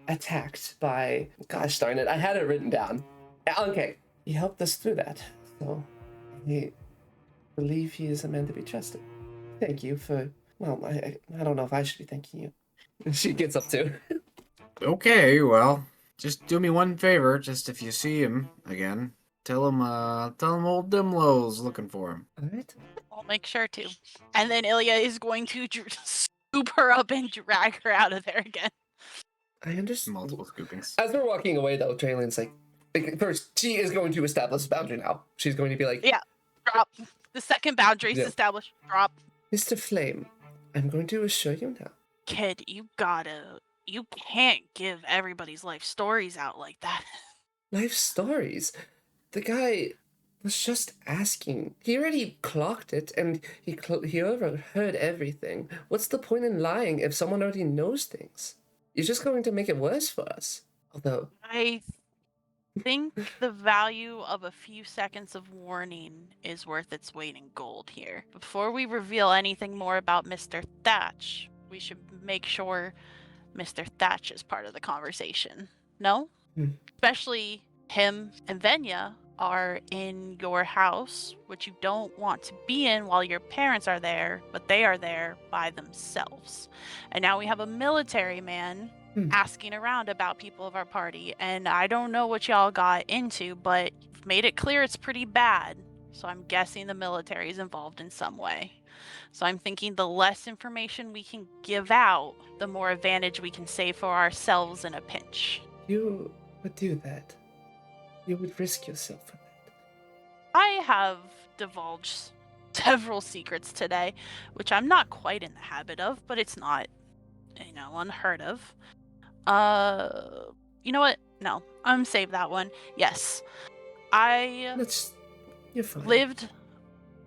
attacked by... Gosh darn it, I had it written down. Okay, he helped us through that. So, I believe he is a man to be trusted. Thank you for... Well, I don't know if I should be thanking you. She gets up too. Okay, well, just do me one favor. Just if you see him again, tell him old Dimlow's looking for him. All right. I'll make sure to. And then Ilya is going to scoop her up and drag her out of there again. I understand. Multiple scoopings. As we're walking away, though, Traylon's like, first, she is going to establish a boundary now. She's going to be like, Yeah, drop. The second boundary's Yeah. established. Drop. Mr. Flame, I'm going to assure you now. Kid, you can't give everybody's life stories out like that. Life stories. The guy was just asking. He already clocked it, and he overheard everything. What's the point in lying if someone already knows things? You're just going to make it worse for us. Although, I think the value of a few seconds of warning is worth its weight in gold here. Before we reveal anything more about Mr. Thatch, we should make sure Mr. Thatch is part of the conversation. No? Especially him and Venya are in your house, which you don't want to be in while your parents are there, but they are there by themselves. And now we have a military man asking around about people of our party, and I don't know what y'all got into, but you've made it clear it's pretty bad. So I'm guessing the military is involved in some way. So I'm thinking the less information we can give out, the more advantage we can save for ourselves in a pinch. you would do that. You would risk yourself for that. I have divulged several secrets today, which I'm not quite in the habit of, but it's not, unheard of. You know what? No, I'm save that one. Yes. You're fine.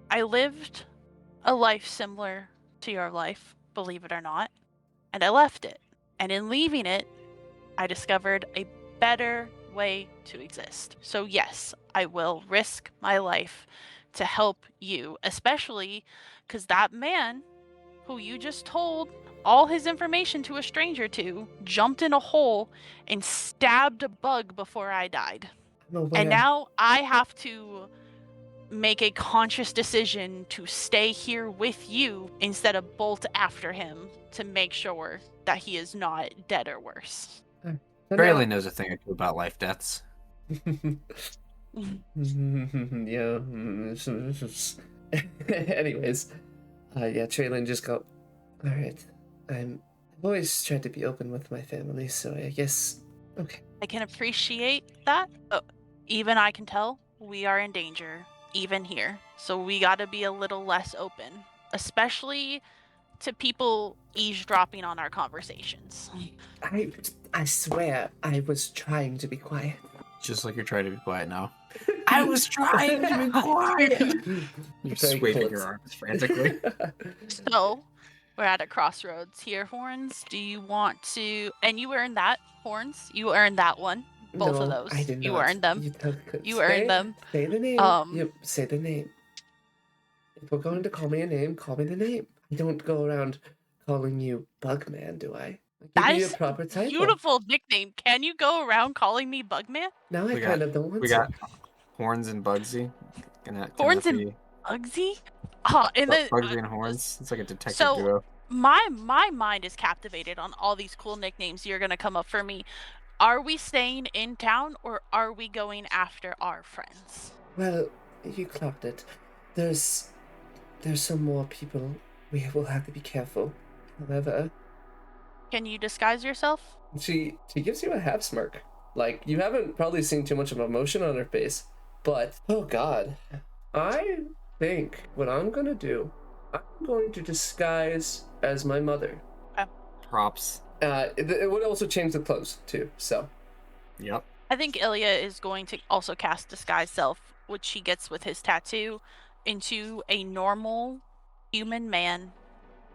I lived a life similar to your life, believe it or not, and I left it. And in leaving it, I discovered a better way to exist. So yes, I will risk my life to help you, especially because that man who you just told all his information to a stranger to jumped in a hole and stabbed a bug before I died. And now I have to make a conscious decision to stay here with you instead of bolt after him to make sure that he is not dead or worse. Braylon knows a thing or two about life deaths. Yeah. Anyways, Traylon just go, all right, I've always tried to be open with my family, so I guess, okay. I can appreciate that. Even I can tell we are in danger, even here. So we gotta be a little less open, especially to people eavesdropping on our conversations. I swear I was trying to be quiet. Just like you're trying to be quiet now. I was trying to be quiet. You're Very waving close. your arms frantically. So we're at a crossroads here, Horns. Do you want to... And you earned that, Horns. You earned that one. Both of those. I did not. You earned them. You earned them. Say the name. Um, Say the name. If we're going to call me a name, call me the name. I don't go around calling you Bugman, do I? That Give you is a proper title. beautiful nickname. Can you go around calling me Bugman? Now I kind of don't want We to. got Horns and Bugsy. Can that Horns be and Bugsy? And then Bugsy and Horns? It's like a detective so duo. My mind is captivated on all these cool nicknames you're gonna come up for me. Are we staying in town or are we going after our friends? Well, you clocked it. There's some more people. We will have to be careful. However, Can you disguise yourself? she gives you a half smirk. Like, you haven't probably seen too much of emotion on her face, but oh god. I think what I'm gonna do, I'm going to disguise as my mother. Props. It would also change the clothes too, so. Yep. I think Ilya is going to also cast Disguise Self, which he gets with his tattoo, into a normal human man.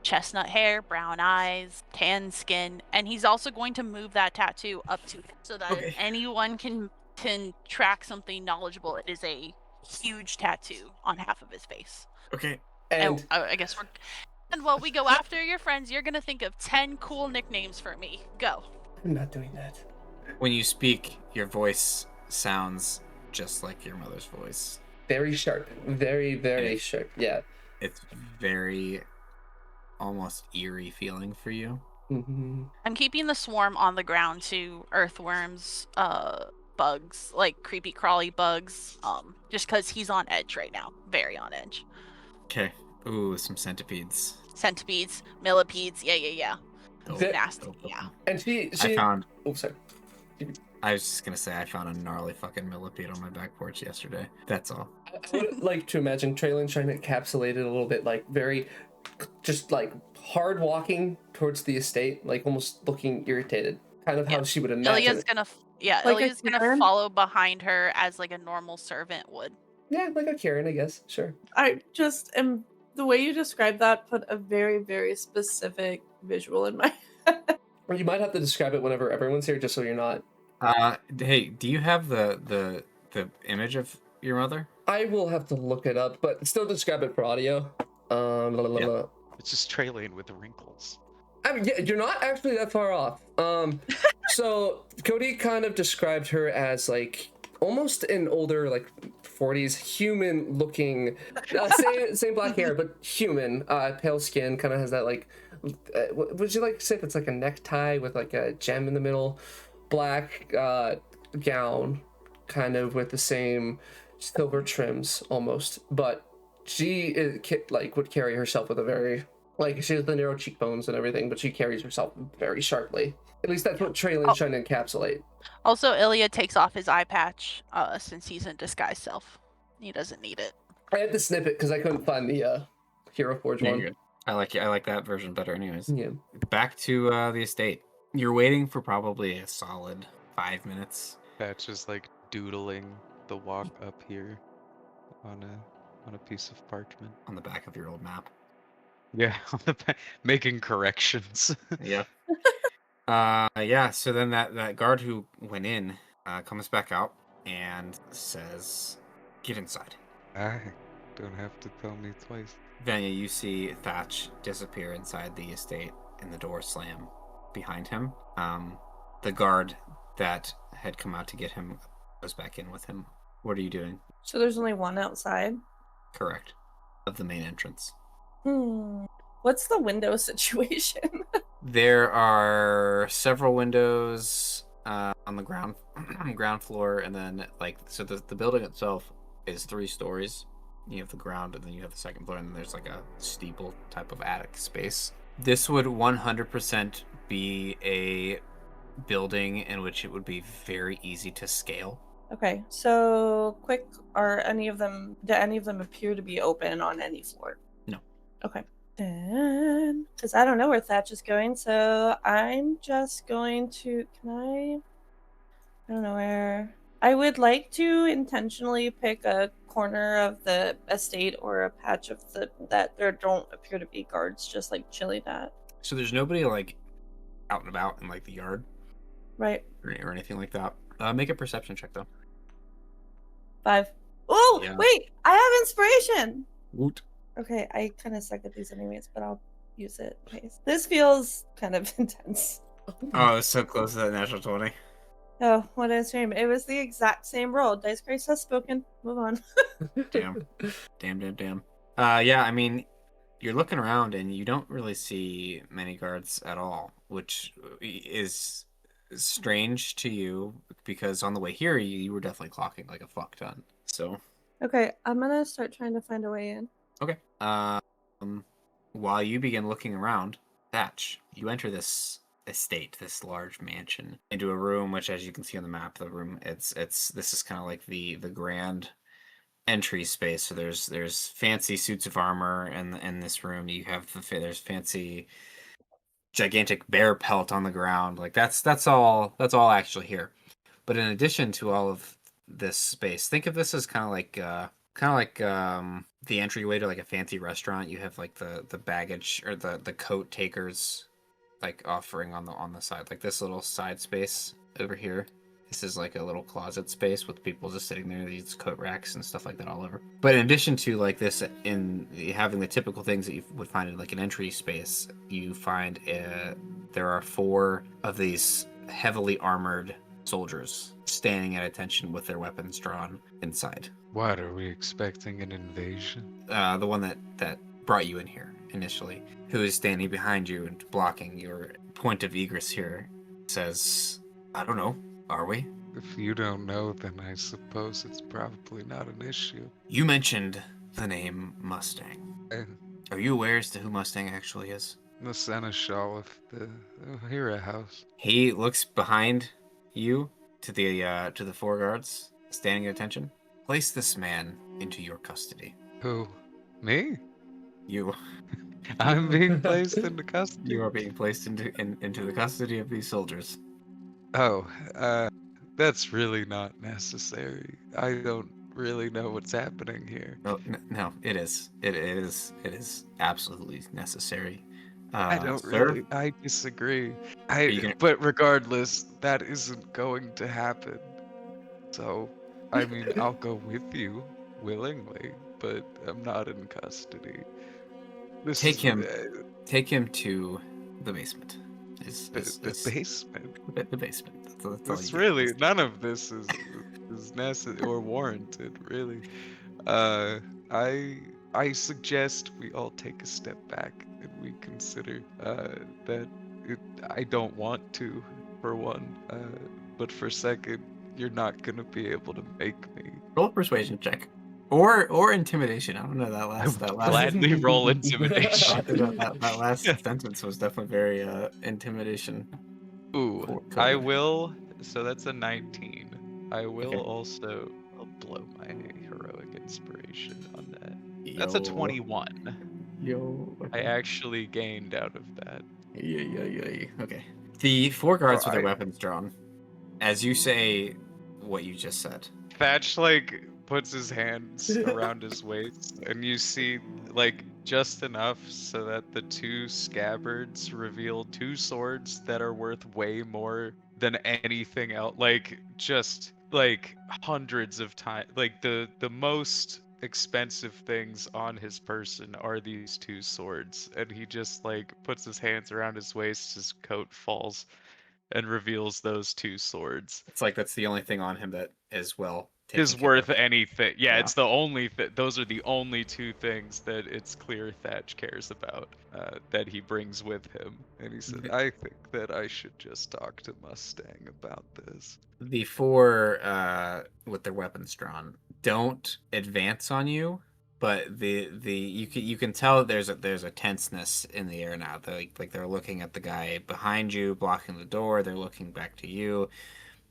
Chestnut hair, brown eyes, tan skin, and he's also going to move that tattoo up to him so that if anyone can track something knowledgeable, it is a huge tattoo on half of his face. Okay. And I guess we're. And while we go after your friends, you're gonna think of 10 cool nicknames for me. Go. I'm not doing that. When you speak, your voice sounds just like your mother's voice. Very sharp. Very, very sharp. Yeah. It's very almost eerie feeling for you. Mm-hmm. I'm keeping the swarm on the ground to earthworms, bugs, like creepy crawly bugs, just because he's on edge right now. Very on edge. Okay. Ooh, some centipedes. Centipedes, millipedes, yeah. Dope. Nasty, Dope. yeah. And she I found. Oh, sorry. I was just gonna say I found a gnarly fucking millipede on my back porch yesterday. That's all. I would like to imagine Traylon trying to encapsulate it a little bit, like very, just like hard walking towards the estate, like almost looking irritated. Kind of how she would imagine. Ilya's gonna, Like Ilya's gonna Karen? follow behind her as like a normal servant would. Yeah, like a Karen, I guess. Sure. I just am. The way you described that put a very, very specific visual in my head. Or you might have to describe it whenever everyone's here, just so you're not. Hey, do you have the image of your mother? I will have to look it up, but still describe it for audio. Yeah. It's just trailing with the wrinkles. I mean, yeah, you're not actually that far off. So Cody kind of described her as like almost an older, like 40s human looking, same black hair, but human, pale skin, kind of has that like, would you like to say if it's like a necktie with like a gem in the middle, black gown, kind of with the same silver trims almost, but she is, like would carry herself with a very, like she has the narrow cheekbones and everything, but she carries herself very sharply. At least that's what Traylin's trying to encapsulate. Also, Ilya takes off his eye patch since he's in disguise self. He doesn't need it. I had to snip it because I couldn't find the Hero Forge Yeah, one. you're good. I like that version better anyways. Yeah. Back to the estate. You're waiting for probably a solid 5 minutes. That's just like doodling the walk up here on a piece of parchment. On the back of your old map. Yeah, on the back, making corrections. Yeah. Yeah, so then that guard who went in comes back out and says, "Get inside." I don't have to tell me twice. Vanya, you see Thatch disappear inside the estate and the door slam behind him. The guard that had come out to get him goes back in with him. What are you doing? So there's only one outside. Correct. Of the main entrance. What's the window situation? There are several windows on the ground floor, and then so the building itself is 3 stories. You have the ground, and then you have the second floor, and then there's like a steeple type of attic space. This would 100% be a building in which it would be very easy to scale. Okay, so quick, do any of them appear to be open on any floor? No. Okay. Then, because I don't know where Thatch is going, so I'm just going to, I don't know where. I would like to intentionally pick a corner of the estate or a patch of that there don't appear to be guards just like chilling at. So there's nobody like out and about in like the yard, Right. or anything like that. Make a perception check though. 5. Oh, Yeah. wait, I have inspiration. Woot. Okay, I kind of suck at these anyways, but I'll use it. Anyways. This feels kind of intense. Oh, it's so close to that natural 20. Oh, what a shame. It was the exact same roll. Dice Grace has spoken. Move on. Damn. Yeah, I mean, You're looking around and you don't really see many guards at all, which is strange to you because on the way here you were definitely clocking like a fuck ton. So Okay, I'm gonna start trying to find a way in. okay. While you begin looking around, Thatch, you enter this estate, this large mansion, into a room which, as you can see on the map, the room it's this is kind of like the grand entry space. So there's fancy suits of armor in this room. You have there's fancy gigantic bear pelt on the ground. Like that's all actually here. But in addition to all of this space, think of this as kind of like the entryway to like a fancy restaurant. You have like the baggage or the coat takers like offering on the side, like this little side space over here. This is like a little closet space with people just sitting there, these coat racks and stuff like that all over. But in addition to like this, in having the typical things that you would find in like an entry space, you find there are 4 of these heavily armored soldiers standing at attention with their weapons drawn inside. What, are we expecting an invasion? The one that brought you in here initially, who is standing behind you and blocking your point of egress here, says, I don't know, are we? If you don't know, then I suppose it's probably not an issue. You mentioned the name Mustang. Uh, Are you aware as to who Mustang actually is? The seneschal of the Hera house. He looks behind you to the 4 guards standing at attention. Place this man into your custody. Who? Me? You I'm being placed into custody. you are being placed into the custody of these soldiers. Oh, that's really not necessary. I don't really know what's happening here. No, it is. It is absolutely necessary. I don't sir? really. I disagree. you gonna- But regardless, that isn't going to happen. So, I mean, I'll go with you willingly, but I'm not in custody. Take him to the basement. The basement. The basement. That's all It's you really get. none of this is necessary or warranted, really. I suggest we all take a step back and we consider that I don't want to, for one, but for second, you're not gonna be able to make me. Roll a persuasion check, or intimidation. I don't know that last. Gladly roll intimidation. that last sentence was definitely very intimidation. Ooh, coded. I will. So that's a 19. I will Okay. also. I'll blow my heroic inspiration on that. That's a 21. Yo. I actually gained out of that. Yeah. Okay. The 4 guards with their I- weapons drawn. As you say what you just said. Thatch like puts his hands around his waist, and you see like just enough so that the 2 scabbards reveal 2 swords that are worth way more than anything else. Like just like hundreds of times. Like the most expensive things on his person are these 2 swords, and he just like puts his hands around his waist. His coat falls and reveals those 2 swords. It's like that's the only thing on him that is well taken Is care worth of. anything. Yeah, Yeah. it's the only those are the only 2 things that it's clear Thatch cares about, that he brings with him. And he said, I think that I should just talk to Mustang about this. The 4 with their weapons drawn don't advance on you, but you can tell there's a tenseness in the air now. They're looking at the guy behind you blocking the door. They're looking back to you.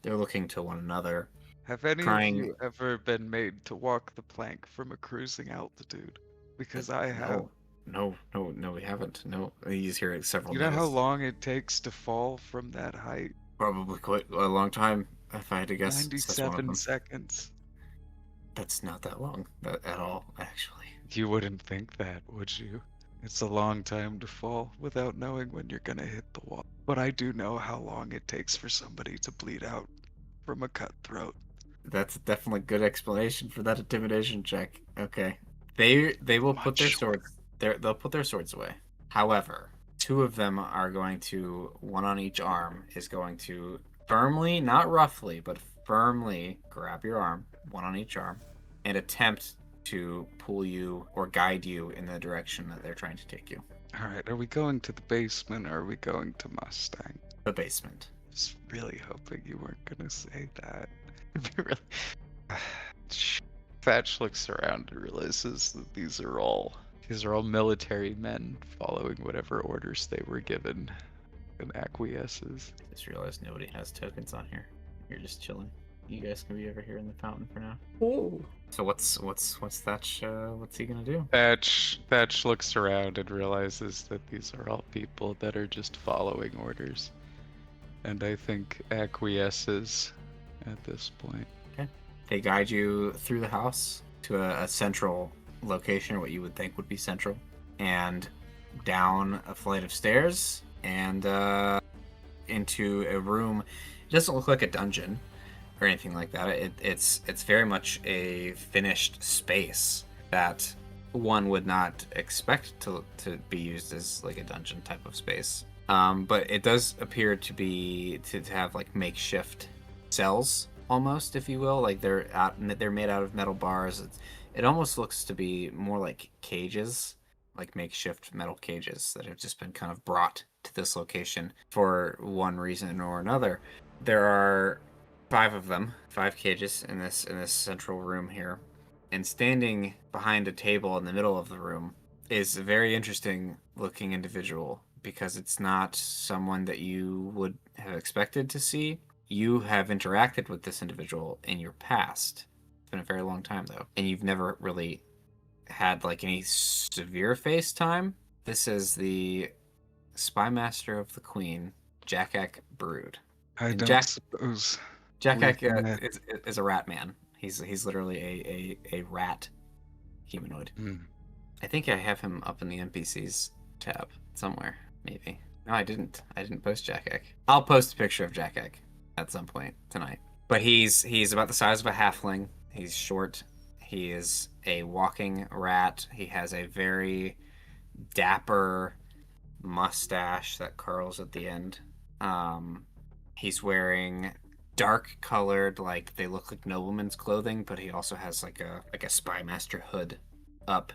They're looking to one another. Have any Trying- of you ever been made to walk the plank from a cruising altitude? Because I have. No, we haven't. No, he's here several You know how days. long it takes to fall from that height? Probably quite a long time, if I had to guess. That's one of 97 them. seconds. That's not that long at all, actually. You wouldn't think that, would you? It's a long time to fall without knowing when you're gonna hit the wall. But I do know how long it takes for somebody to bleed out from a cut throat. That's definitely a good explanation for that intimidation check. Okay. They will put their Much swords they'll put their swords away. However, 2 of them are going to, one on each arm, is going to firmly, not roughly, but firmly grab your arm, one on each arm, and attempt to pull you or guide you in the direction that they're trying to take you. All right, are we going to the basement or are we going to Mustang? The basement. Just really hoping you weren't gonna say that. It'd be really. Thatch looks around and realizes that these are all military men following whatever orders they were given, and acquiesces. Just realized nobody has tokens on here. You're just chilling. You guys can be over here in the fountain for now. Ooh. So what's Thatch? What's he gonna do? Thatch looks around and realizes that these are all people that are just following orders, and I think acquiesces at this point. They guide you through the house to a central location, what you would think would be central, and down a flight of stairs and into a room. It doesn't look like a dungeon or anything like that. It's very much a finished space that one would not expect to be used as like a dungeon type of space. But it does appear to have like makeshift cells, almost, if you will. Like they're made out of metal bars. It almost looks to be more like cages, like makeshift metal cages that have just been kind of brought to this location for one reason or another. There are 5 of them, 5 cages in this central room here, and standing behind a table in the middle of the room is a very interesting looking individual, because it's not someone that you would have expected to see. You have interacted with this individual in your past. It's been a very long time, though. And you've never really had, like, any severe face time. This is the Spy Master of the Queen, Jackak Brood. I And don't suppose. Jackak we've met. is a rat man. He's literally a rat humanoid. I think I have him up in the NPCs tab somewhere, maybe. No, I didn't. I didn't post Jackak. I'll post a picture of Jackak at some point tonight. But he's about the size of a halfling. He's short. He is a walking rat. He has a very dapper mustache that curls at the end. He's wearing dark colored, like they look like noblemen's clothing, but he also has like a spy master hood up,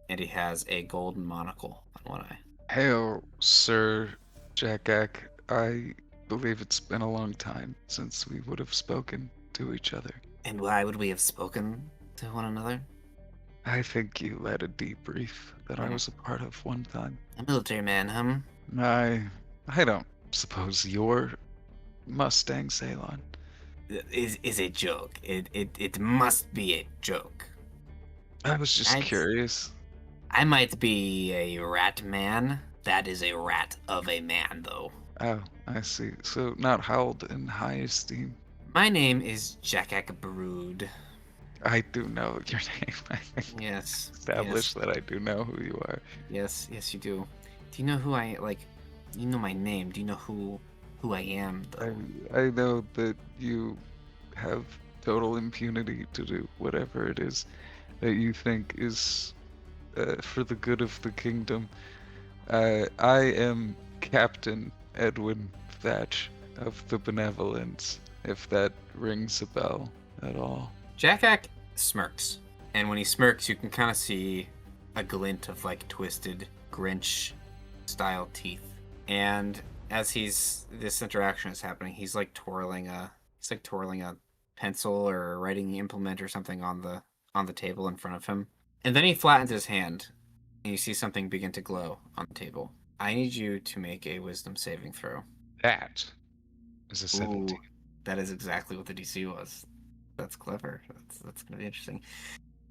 and he has a golden monocle on one eye. Hail, Sir Jackak. I believe it's been a long time since we would have spoken to each other. And why would we have spoken to one another? I think you led a debrief that I was a part of one time. A military man, huh? I don't suppose you're Mustang Ceylon. Is a joke. It must be a joke. I was just curious. I might be a rat man. That is a rat of a man, though. Oh, I see. So not held in high esteem. My name is Jackak Brood. I do know your name. I think Yes. established that I do know who you are. Yes, you do. Do you know who I like? You know my name. Do you know who I am, though? I know that you have total impunity to do whatever it is that you think is for the good of the kingdom. I am Captain Edwin Thatch of the Benevolence, if that rings a bell at all. Jackak smirks, and when he smirks, you can kind of see a glint of like twisted Grinch-style teeth. And as this interaction is happening, he's like twirling a pencil or a writing implement or something on the table in front of him. And then he flattens his hand, and you see something begin to glow on the table. I need you to make a wisdom saving throw. That is a 17. Ooh, that is exactly what the DC was. That's clever. That's gonna be interesting.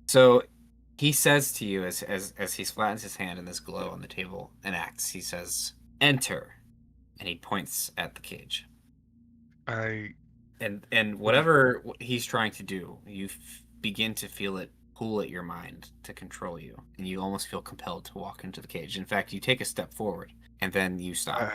So he says to you as he flattens his hand in this glow on the table and acts, he says, "Enter," and he points at the cage. And whatever he's trying to do, you begin to feel it pull at your mind to control you, and you almost feel compelled to walk into the cage. In fact, you take a step forward, and then you stop,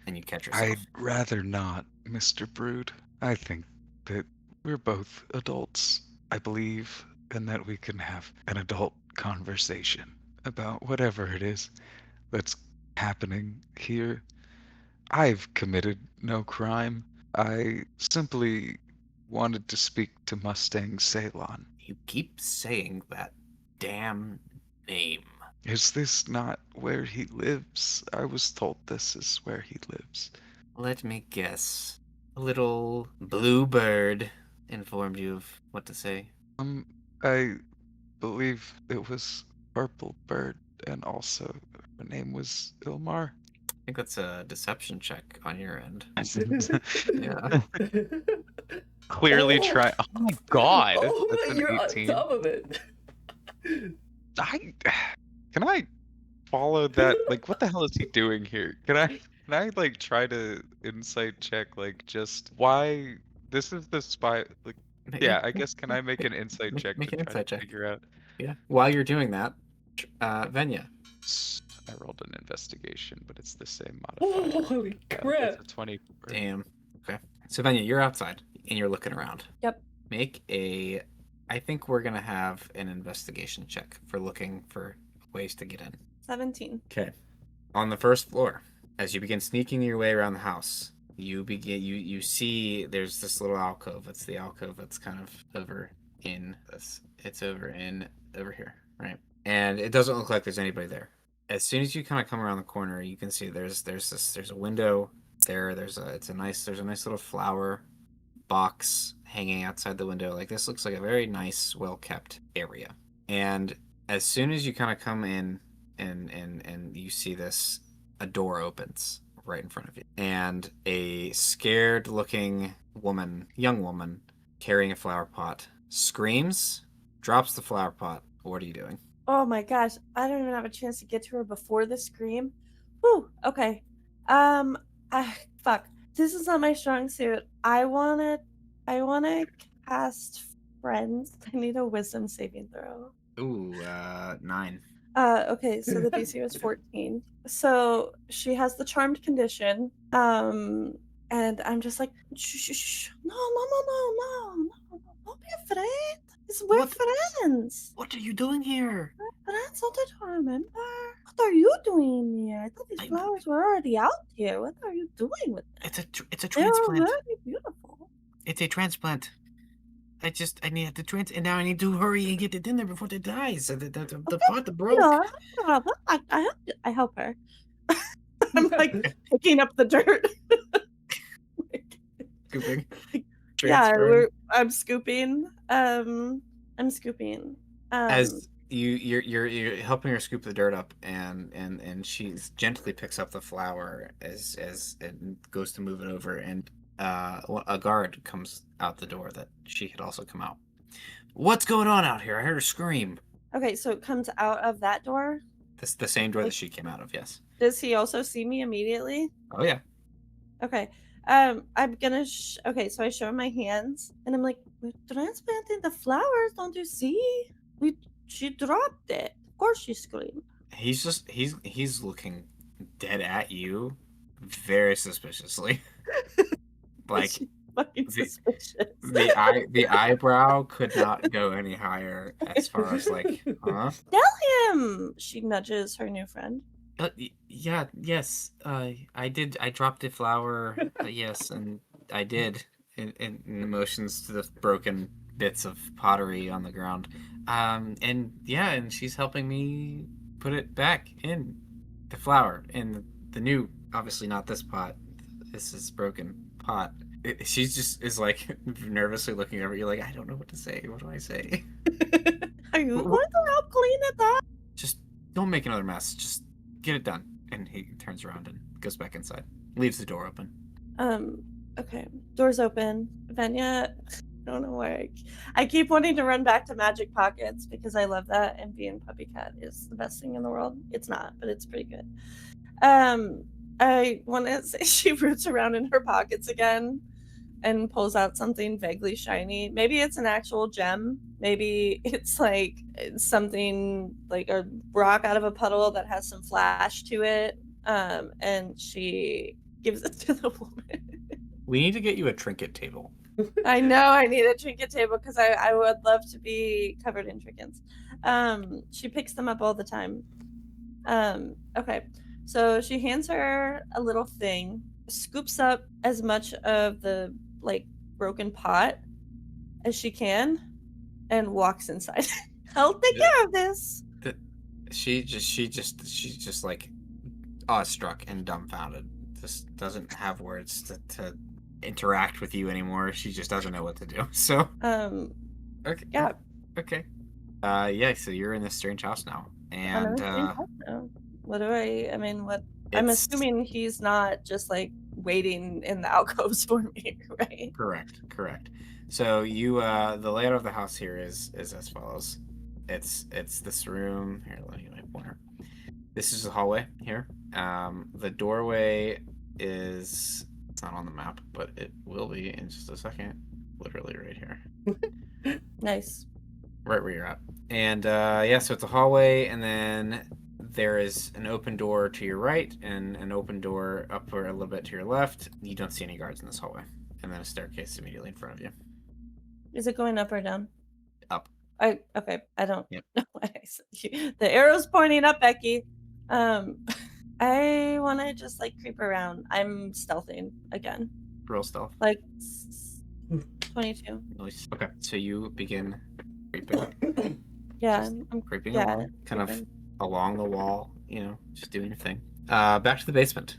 and you catch yourself. I'd rather not, Mr. Brood. I think that we're both adults, I believe, and that we can have an adult conversation about whatever it is that's happening here. I've committed no crime. I simply wanted to speak to Mustang Ceylon. You keep saying that damn name? Is this not where he lives? I was told this is where he lives. Let me guess. A little bluebird informed you of what to say. I believe it was Purple Bird, and also her name was Ilmar. I think that's a deception check on your end. Yeah. Clearly Oh. try. Oh my god, Oh, that's an you're 18. on top of it. Can I follow that? Like, what the hell is he doing here? Can I like try to insight check like just why this is the spy? Like, yeah, I guess can I make an insight check Make to an try to insight check. figure out? Yeah. While you're doing that, Venya. I rolled an investigation, but it's the same modifier. Holy It's crap. a 24. Damn. Okay. So Venya, you're outside and you're looking around. Yep. I think we're gonna have an investigation check for looking for ways to get in. 17. Okay. On the first floor, as you begin sneaking your way around the house, you see there's this little alcove. It's the alcove that's kind of over in this. It's over here, right? And it doesn't look like there's anybody there. As soon as you kind of come around the corner, you can see there's a window there. There's a nice little flower box hanging outside the window. Like, this looks like a very nice, well kept area. And as soon as you kind of come in and you see this, a door opens right in front of you, and a scared looking young woman carrying a flower pot screams, drops the flower pot. What are you doing? Oh my gosh, I don't even have a chance to get to her before the scream. Whew, okay. Fuck. This is not my strong suit. I wanna cast friends. I need a wisdom saving throw. Ooh, 9. Okay, so the DC was 14. So she has the charmed condition. And I'm just like, shh. No, don't be afraid. We're What? friends. What are you doing here? Friends, don't you remember? What are you doing here? I thought these flowers were already out here. What are you doing with them? It's a They're transplant. already beautiful. It's a transplant. I need the and now I need to hurry and get it in there before it dies. The pot broke. No, I help her. I'm like picking up the dirt. Scooping. Yeah, Transferring. I'm scooping. I'm scooping. As you're helping her scoop the dirt up, and she gently picks up the flower as it goes to move it over, and a guard comes out the door that she had also come out. What's going on out here? I heard her scream. Okay, so it comes out of that door. This the same door that she came out of. Yes. Does he also see me immediately? Oh yeah. Okay. I'm gonna. Okay, so I show him my hands, and I'm like, "We're transplanting the flowers. Don't you see? She dropped it. Of course, she screamed." He's looking dead at you, very suspiciously. Like, fucking suspicious. the eyebrow could not go any higher as far as like, huh? Tell him. She nudges her new friend. Yes. I did. I dropped a flower. Yes, and I did. In motions to the broken bits of pottery on the ground. And she's helping me put it back in the flower in the new. Obviously, not this pot. This is broken pot. She just is like nervously looking over you, like, I don't know what to say. What do I say? Are you going to help clean it up? Just don't make another mess. Just get it done. And he turns around and goes back inside. Leaves the door open. Okay. Door's open. Venya, I don't know why. I keep wanting to run back to Magic Pockets because I love that, and being Puppy Cat is the best thing in the world. It's not, but it's pretty good. I want to say she roots around in her pockets again and pulls out something vaguely shiny. Maybe it's an actual gem. Maybe it's like something like a rock out of a puddle that has some flash to it. And she gives it to the woman. We need to get you a trinket table. I know I need a trinket table because I would love to be covered in trinkets. She picks them up all the time. Okay. So she hands her a little thing, scoops up as much of the like broken pot as she can, and walks inside. I'll take care of this. She's just like awestruck and dumbfounded. Just doesn't have words to interact with you anymore. She just doesn't know what to do. So okay, Yeah. okay, yeah. So you're in this strange house now, I'm in and the same house now. What do I mean, what? I'm it's assuming he's not just like waiting in the alcoves for me, right? correct. So you the layout of the house here is as follows. It's this room here. Let me get my pointer. This is the hallway here. The doorway is, it's not on the map, but it will be in just a second. Literally right here, Nice. right where you're at. And yeah, so it's a hallway, and then there is an open door to your right and an open door up or a little bit to your left. You don't see any guards in this hallway, and then a staircase immediately in front of you. Is it going up or down? Up. Okay. I don't Yep. know why I said the arrow's pointing up, Becky. I want to just like creep around. I'm stealthing again. Roll stealth. Like 22. Nice. Okay, so you begin creeping. Yeah, Just I'm creeping yeah, along, kind of creeping. along the wall, just doing your thing. Back to the basement,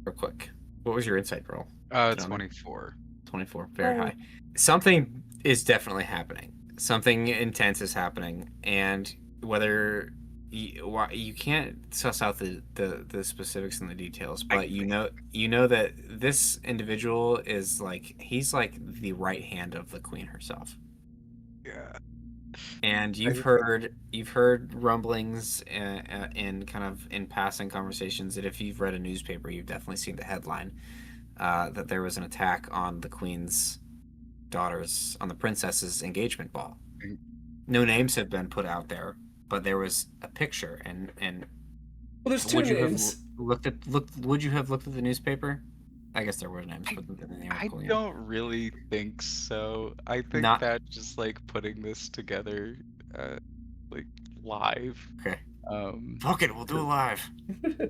real quick. What was your insight roll? 24. 24, very Oh. high. Something is definitely happening. Something intense is happening, and whether you can't suss out the specifics and the details, but you know that this individual is he's like the right hand of the queen herself. Yeah. And you've heard rumblings in kind of in passing conversations that if you've read a newspaper, you've definitely seen the headline that there was an attack on the queen's daughters, on the princess's engagement ball. No names have been put out there, but there was a picture. And Well, there's two names. Would you have looked at the newspaper? I guess there were names, but the name of I Queen. don't really think so. I think Not- that just like putting this together, like live. Okay. Fuck it, we'll do it live.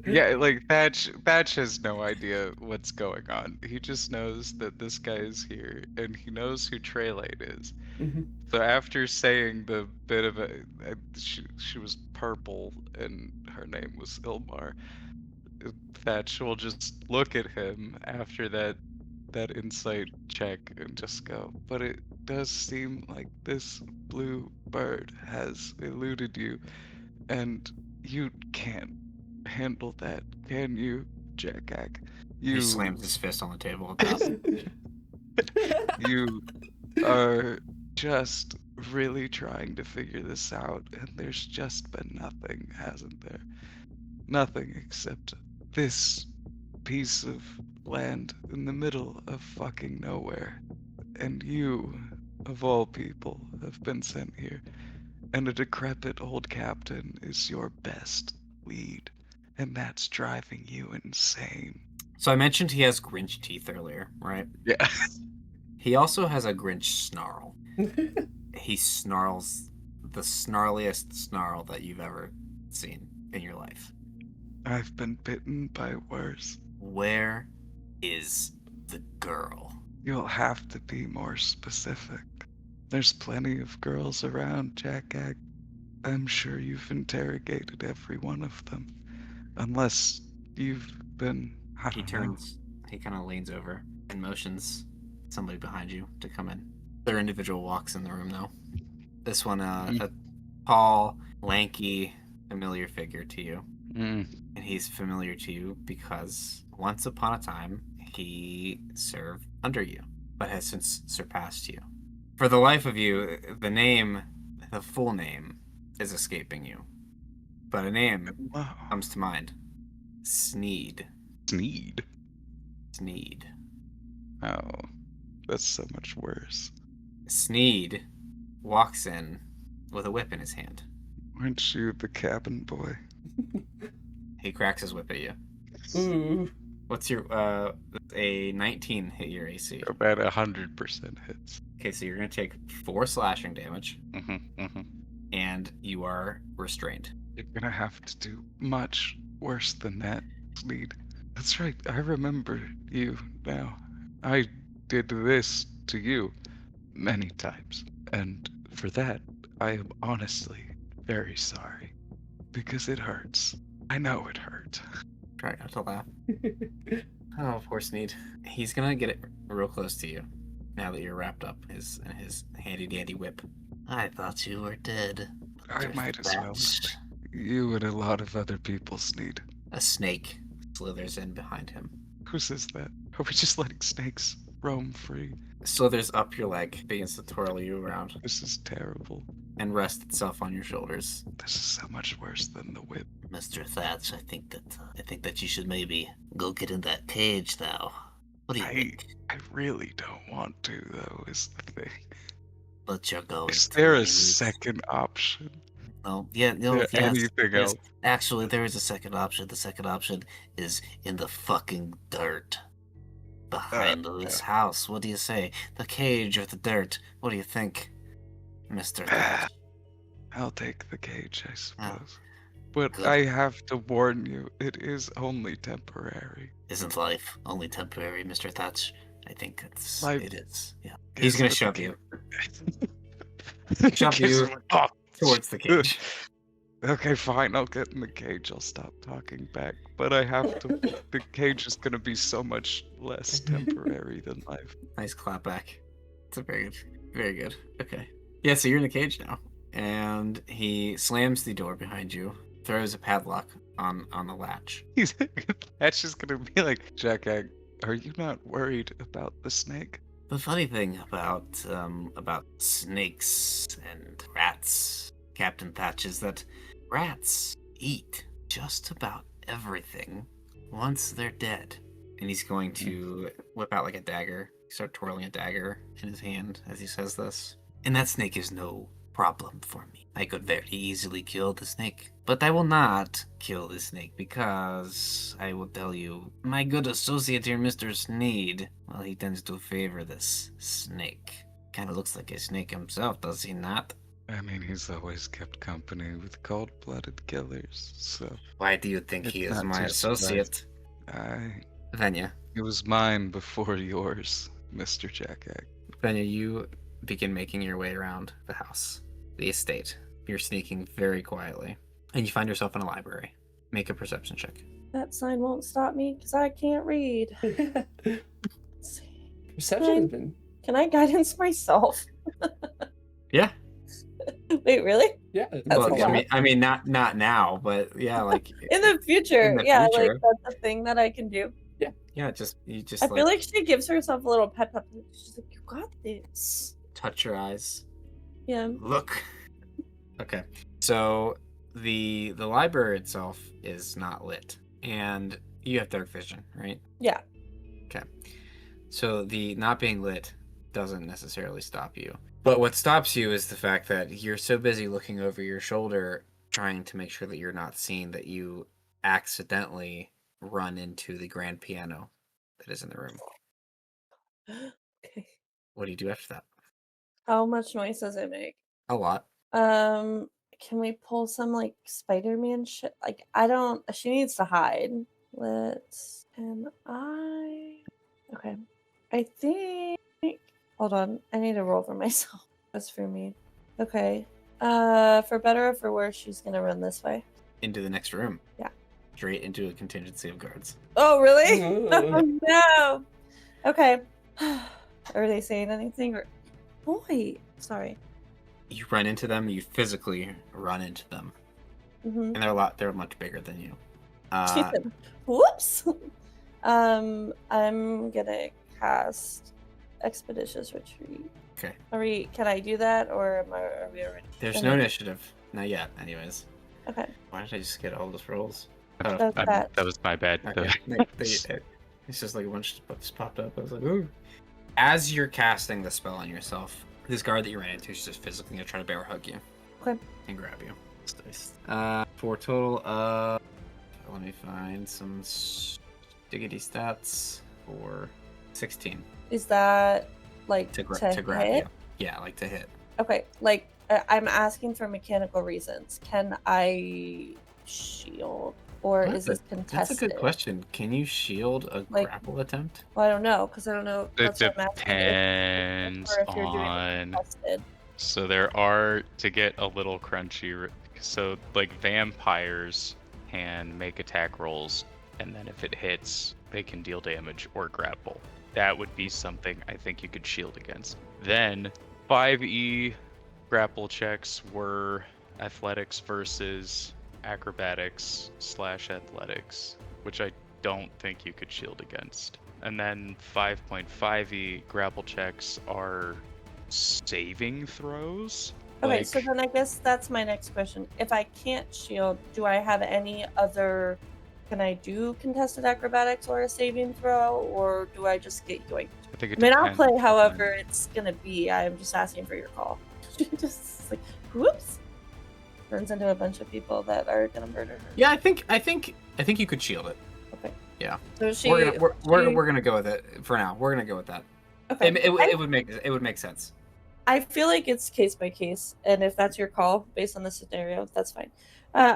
Yeah, like Thatch has no idea what's going on. He just knows that this guy is here, and he knows who Treylate is. Mhm. So after saying the bit of she was purple and her name was Ilmar, Thatch will just look at him after that insight check and just go, but it does seem like this blue bird has eluded you, and you can't handle that, can you, Jackak? He slams his fist on the table. You are just really trying to figure this out, and there's just been nothing, hasn't there? Nothing except this piece of land in the middle of fucking nowhere. And you, of all people, have been sent here. And a decrepit old captain is your best lead. And that's driving you insane. So I mentioned he has Grinch teeth earlier, right? Yeah. He also has a Grinch snarl. He snarls the snarliest snarl that you've ever seen in your life. I've been bitten by worse. Where is the girl? You'll have to be more specific. There's plenty of girls around, Jackak. I'm sure you've interrogated every one of them. Unless you've been... He turns, he kind of leans over and motions somebody behind you to come in. Their individual walks in the room now. This one, a tall, lanky, familiar figure to you. And he's familiar to you because once upon a time, he served under you, but has since surpassed you. For the life of you, the full name is escaping you. But a name comes to mind. Sneed. Sneed? Sneed. Oh, that's so much worse. Sneed walks in with a whip in his hand. Aren't you the cabin boy? He cracks his whip at you. Ooh. What's your a 19 hit your AC? About 100% hits. Okay, so you're gonna take 4 slashing damage, Mm-hmm. and you are restrained. You're gonna have to do much worse than that, Sneed. That's right, I remember you now. I did this to you many times, and for that, I am honestly very sorry. Because it hurts. I know it hurt. Try not to laugh. Oh, poor Sneed. He's gonna get it real close to you now that you're wrapped up in his handy dandy whip. I thought you were dead. I Mr. might as well. Thatch. You and a lot of other people's need. A snake slithers in behind him. Who says that? Are we just letting snakes roam free? Slithers up your leg, begins to twirl you around, This is terrible. and rests itself on your shoulders. This is so much worse than the whip. Mr. Thatch, I think that you should maybe go get in that cage now. What do you think? I really don't want to, though, is the thing. But you're going Is to there a lose. second option? No, yeah, no, Is there yes. anything yes. else? Actually, there is a second option. The second option is in the fucking dirt behind this house. What do you say? The cage or the dirt? What do you think, Mr. Thatch? I'll take the cage, I suppose. Oh, But good. I have to warn you, it is only temporary. Isn't life only temporary, Mr. Thatch? I think it is. Yeah. He's gonna Guess shove what? you Shove you Oh, towards the cage. okay, fine, I'll get in the cage. I'll stop talking back. But I have to. The cage is gonna be so much less temporary than life. Nice clap back. It's a very good. Okay. Yeah, so you're in the cage now. And he slams the door behind you, throws a padlock on the latch. That's just gonna be like, Jack, are you not worried about the snake? The funny thing about snakes and rats, Captain Thatch, is that rats eat just about everything once they're dead. And he's going to whip out like a dagger, start twirling a dagger in his hand as he says this. And that snake is no problem for me. I could very easily kill the snake. But I will not kill the snake because I will tell you, my good associate here, Mr. Sneed, well, he tends to favor this snake. Kind of looks like a snake himself, does he not? I mean, he's always kept company with cold-blooded killers, so Why do you think It's he is not my too associate? Venya. it was mine before yours, Mr. Jack. Venya, you begin making your way around the house, the estate. You're sneaking very quietly. And you find yourself in a library. Make a perception check. That sign won't stop me because I can't read. Let's see. Perception has been. Can I guidance myself? Yeah. Wait, really? Yeah. That's Well, a lot. I mean, not now, but yeah, like In the future, In the yeah, future. like that's a thing that I can do. yeah, you just I feel like she gives herself a little pep. She's like, "You got this." touch your eyes. Yeah. Look. Okay. So the library itself is not lit, and you have dark vision, right? Yeah. Okay. So the not being lit doesn't necessarily stop you. But what stops you is the fact that you're so busy looking over your shoulder trying to make sure that you're not seen that you accidentally run into the grand piano that is in the room. Okay. What do you do after that? How much noise does it make? A lot. Can we pull some like Spider-Man shit? Like, I don't. She needs to hide. Okay. I think. Hold on. I need to roll for myself. That's for me. Okay. For better or for worse, she's gonna run this way. Into the next room. Yeah. Straight into a contingency of guards. Oh, really? Oh. Oh, no. Okay. Are they saying anything? Or boy, sorry. You run into them. You physically run into them, Mm-hmm. and they're much bigger than you. She said, "Whoops." I'm gonna cast Expeditious Retreat. Okay. Can I do that, or are we already? There's Okay. no initiative. Not yet. Anyways. Okay. Why did I just get all those rolls? Oh, That's that. That was my bad. okay. It's just like a bunch of stuff just popped up. I was like, ooh. As you're casting the spell on yourself, this guard that you ran into is just physically gonna try to bear hug you. Okay. And grab you. It's nice. For a total of, let me find some diggity stats for 16 Is that like to grab hit? you. Yeah, like to hit. Okay. Like I'm asking for mechanical reasons. Can I shield, or is this contested? That's a good question. Can you shield a Like- grapple attempt? Well, I don't know because I don't know. It That's what I'm asking, depends or if you're doing it on. contested. So there are, to get a little crunchy, So like vampires can make attack rolls, and then if it hits, they can deal damage or grapple. That would be something I think you could shield against. Then 5e grapple checks were athletics versus acrobatics / athletics, which I don't think you could shield against. And then 5.5e grapple checks are saving throws. Okay, Like, so then I guess that's my next question. If I can't shield, do I have any other? Can I do contested acrobatics or a saving throw, or do I just get yoinked? I think it I mean, I'll depends play on- however it's gonna be. I'm just asking for your call. Just like, whoops, runs into a bunch of people that are gonna murder her. Yeah, I think you could shield it. Okay. Yeah. So she. We're gonna go with it for now. We're gonna go with that. Okay. It would make sense. I feel like it's case by case, and if that's your call based on the scenario, that's fine.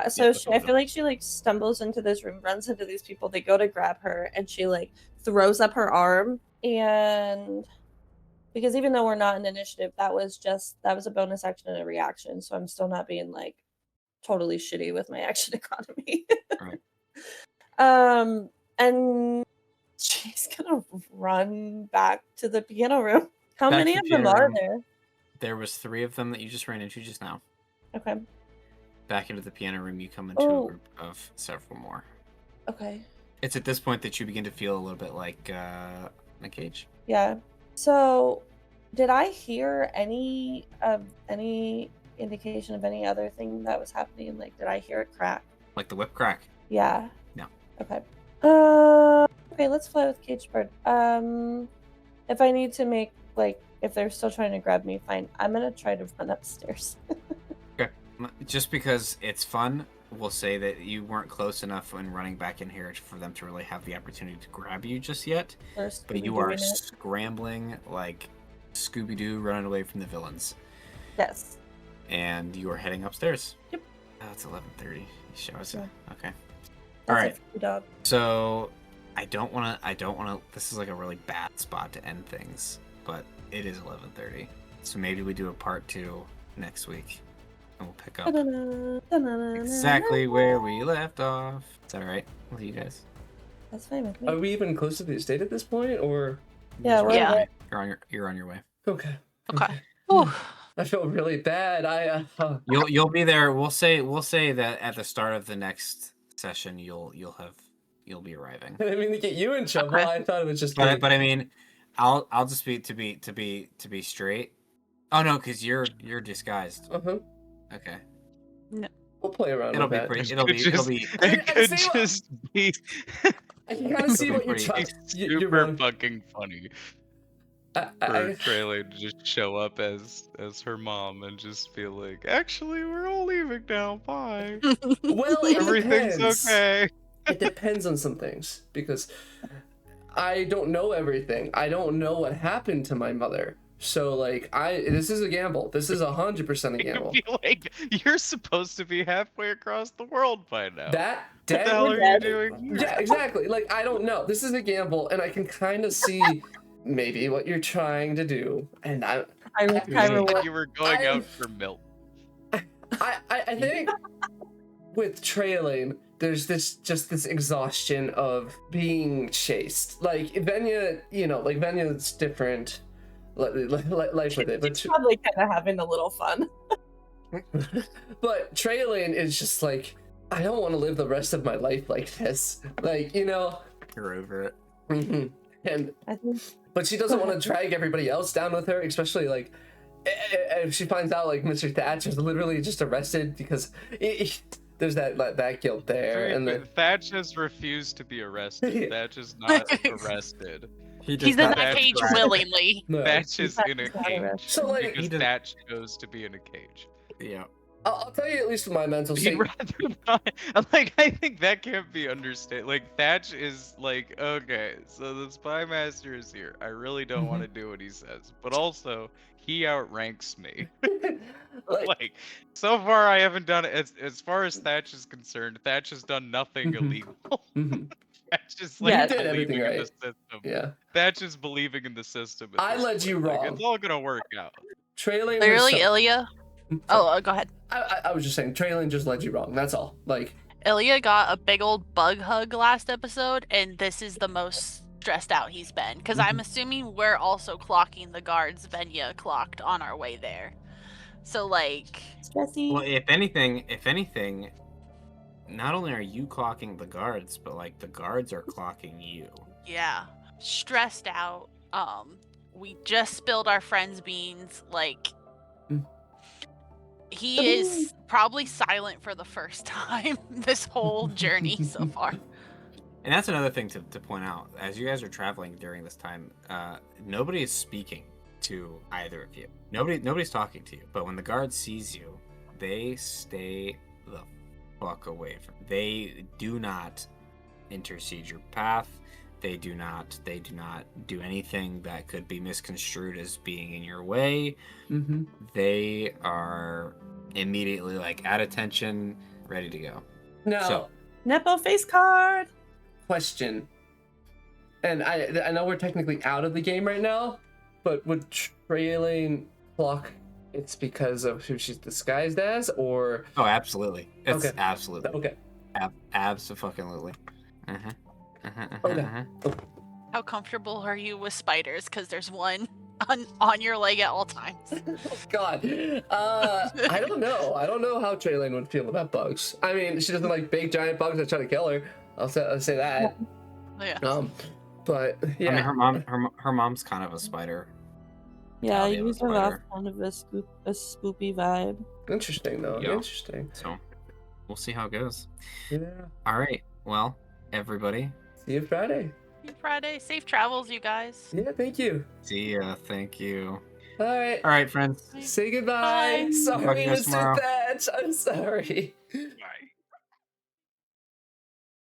So Yeah, I feel like she like stumbles into this room, runs into these people. They go to grab her, and she like throws up her arm. And because even though we're not in initiative, that was a bonus action and a reaction. So I'm still not being like totally shitty with my action economy. Right. And she's gonna run back to the piano room. How Back many to of the them piano are room. there? There was 3 of them that you just ran into just now. Okay. Back into the piano room, you come into Oh. a group of several more. Okay. It's at this point that you begin to feel a little bit like in a cage. Yeah. So, did I hear any indication of any other thing that was happening? Like, did I hear it crack? Like the whip crack. Yeah. No. Okay. Okay, let's fly with Cage Bird. If I need to make like if they're still trying to grab me, fine. I'm gonna try to run upstairs. Okay. Just because it's fun, we'll say that you weren't close enough when running back in here for them to really have the opportunity to grab you just yet. First, But you are scrambling like Scooby-Doo running away from the villains. Yes. And you are heading upstairs. Yep. Oh, it's 11:30. Show us. Yeah. Okay. That's All right. a dog. So I don't want to. This is like a really bad spot to end things, but it is 11:30. So maybe we do a part 2 next week, and we'll pick up exactly where we left off. Is that all right with you guys? That's fine with Are me. we even close to the estate at this point, or? Yeah, we're Yeah. You're on your way. Okay. Okay. Whew. I feel really bad. You'll be there. We'll say that at the start of the next session, you'll be arriving. I didn't mean to get you in trouble. Okay. I thought it was just. But I mean, I'll just be to be straight. Oh no, because you're disguised. Uh-huh. Okay. We'll play around It'll with be that. pretty. It'll be. It could See what- just be I can kind of see what you're Pretty trying. You're super wrong. fucking funny I, for Trailer to just show up as her mom and just be like, actually, we're all leaving now. Bye. well, it Everything's depends. okay. It depends on some things because I don't know everything. I don't know what happened to my mother. So like this is a gamble. This is 100% a It gamble. could be like, you're supposed to be halfway across the world by now. That what the dead. hell are you dead. doing here? Yeah, exactly. Like I don't know. This is a gamble, and I can kind of see maybe what you're trying to do. And I You Kyra, said you were going I'm- out for milk. I think with trailing, there's this exhaustion of being chased. Like Venya, like Venya's different. Life with it, but she's probably kind of having a little fun. but trailing is just like I don't want to live the rest of my life like this. Like You're over it. and I think but she doesn't want to drag everybody else down with her, especially like if she finds out like Mr. Thatch was literally just arrested because there's that guilt there. Right, And but the, Thatch has refused to be arrested. Thatch is not arrested. He's in not that cage right. willingly. no. Thatch is in a He's not cage. arrested. So, like, because he does- Thatch chose to be in a cage. Yeah. I'll tell you at least my mental He'd state. rather not. Like, I think that can't be understood. Like, Thatch is like, okay, so the spy master is here. I really don't want to do what he says, but also he outranks me. like, Like, so far I haven't done it. As far as Thatch is concerned, Thatch has done nothing Mhm. illegal. mhm. Thatch is like Yeah. You did believing everything in the right. system. Yeah, Thatch is believing in the system. at I this led you point. Like, wrong. it's all gonna work out. trailing. Literally, herself- Ilya, Go ahead. I was just saying, Traylon just led you wrong. That's all. Like, Ilya got a big old bug hug last episode, and this is the most stressed out he's been. Because I'm assuming we're also clocking the guards Venya clocked on our way there. So, like... Stressy. Well, if anything, not only are you clocking the guards, but like the guards are clocking you. Yeah. Stressed out. We just spilled our friend's beans. Like... He is probably silent for the first time this whole journey so far. And that's another thing to point out. As you guys are traveling during this time, nobody is speaking to either of you. Nobody's talking to you. But when the guard sees you, they stay the fuck away from you. They do not intercede your path. They do not do anything that could be misconstrued as being in your way. They are immediately like at attention, ready to go. now, So, Nepo face card. question. And I know we're technically out of the game right now, but would Traylon clock it's because of who she's disguised as, or... oh, absolutely. It's Okay. absolutely. Okay. Absolutely. Okay. How comfortable are you with spiders? Because there's one on your leg at all times. Oh, God. I don't know. I don't know how Traylon would feel about bugs. I mean, she doesn't like big giant bugs that try to kill her. I'll say that. Yeah. But yeah. I mean, her mom's kind of a spider. Yeah, Tally of a you have spider. kind of a spoopy vibe. Interesting though. Yeah. Interesting. So we'll see how it goes. Yeah. All right. Well, everybody. See you Friday. Happy Friday. Safe travels, you guys. Yeah. Thank you. See ya. Thank you. All right. All right, friends. Say goodbye. Bye. Sorry, Talk to you guys Mr. tomorrow. Thatch. I'm sorry.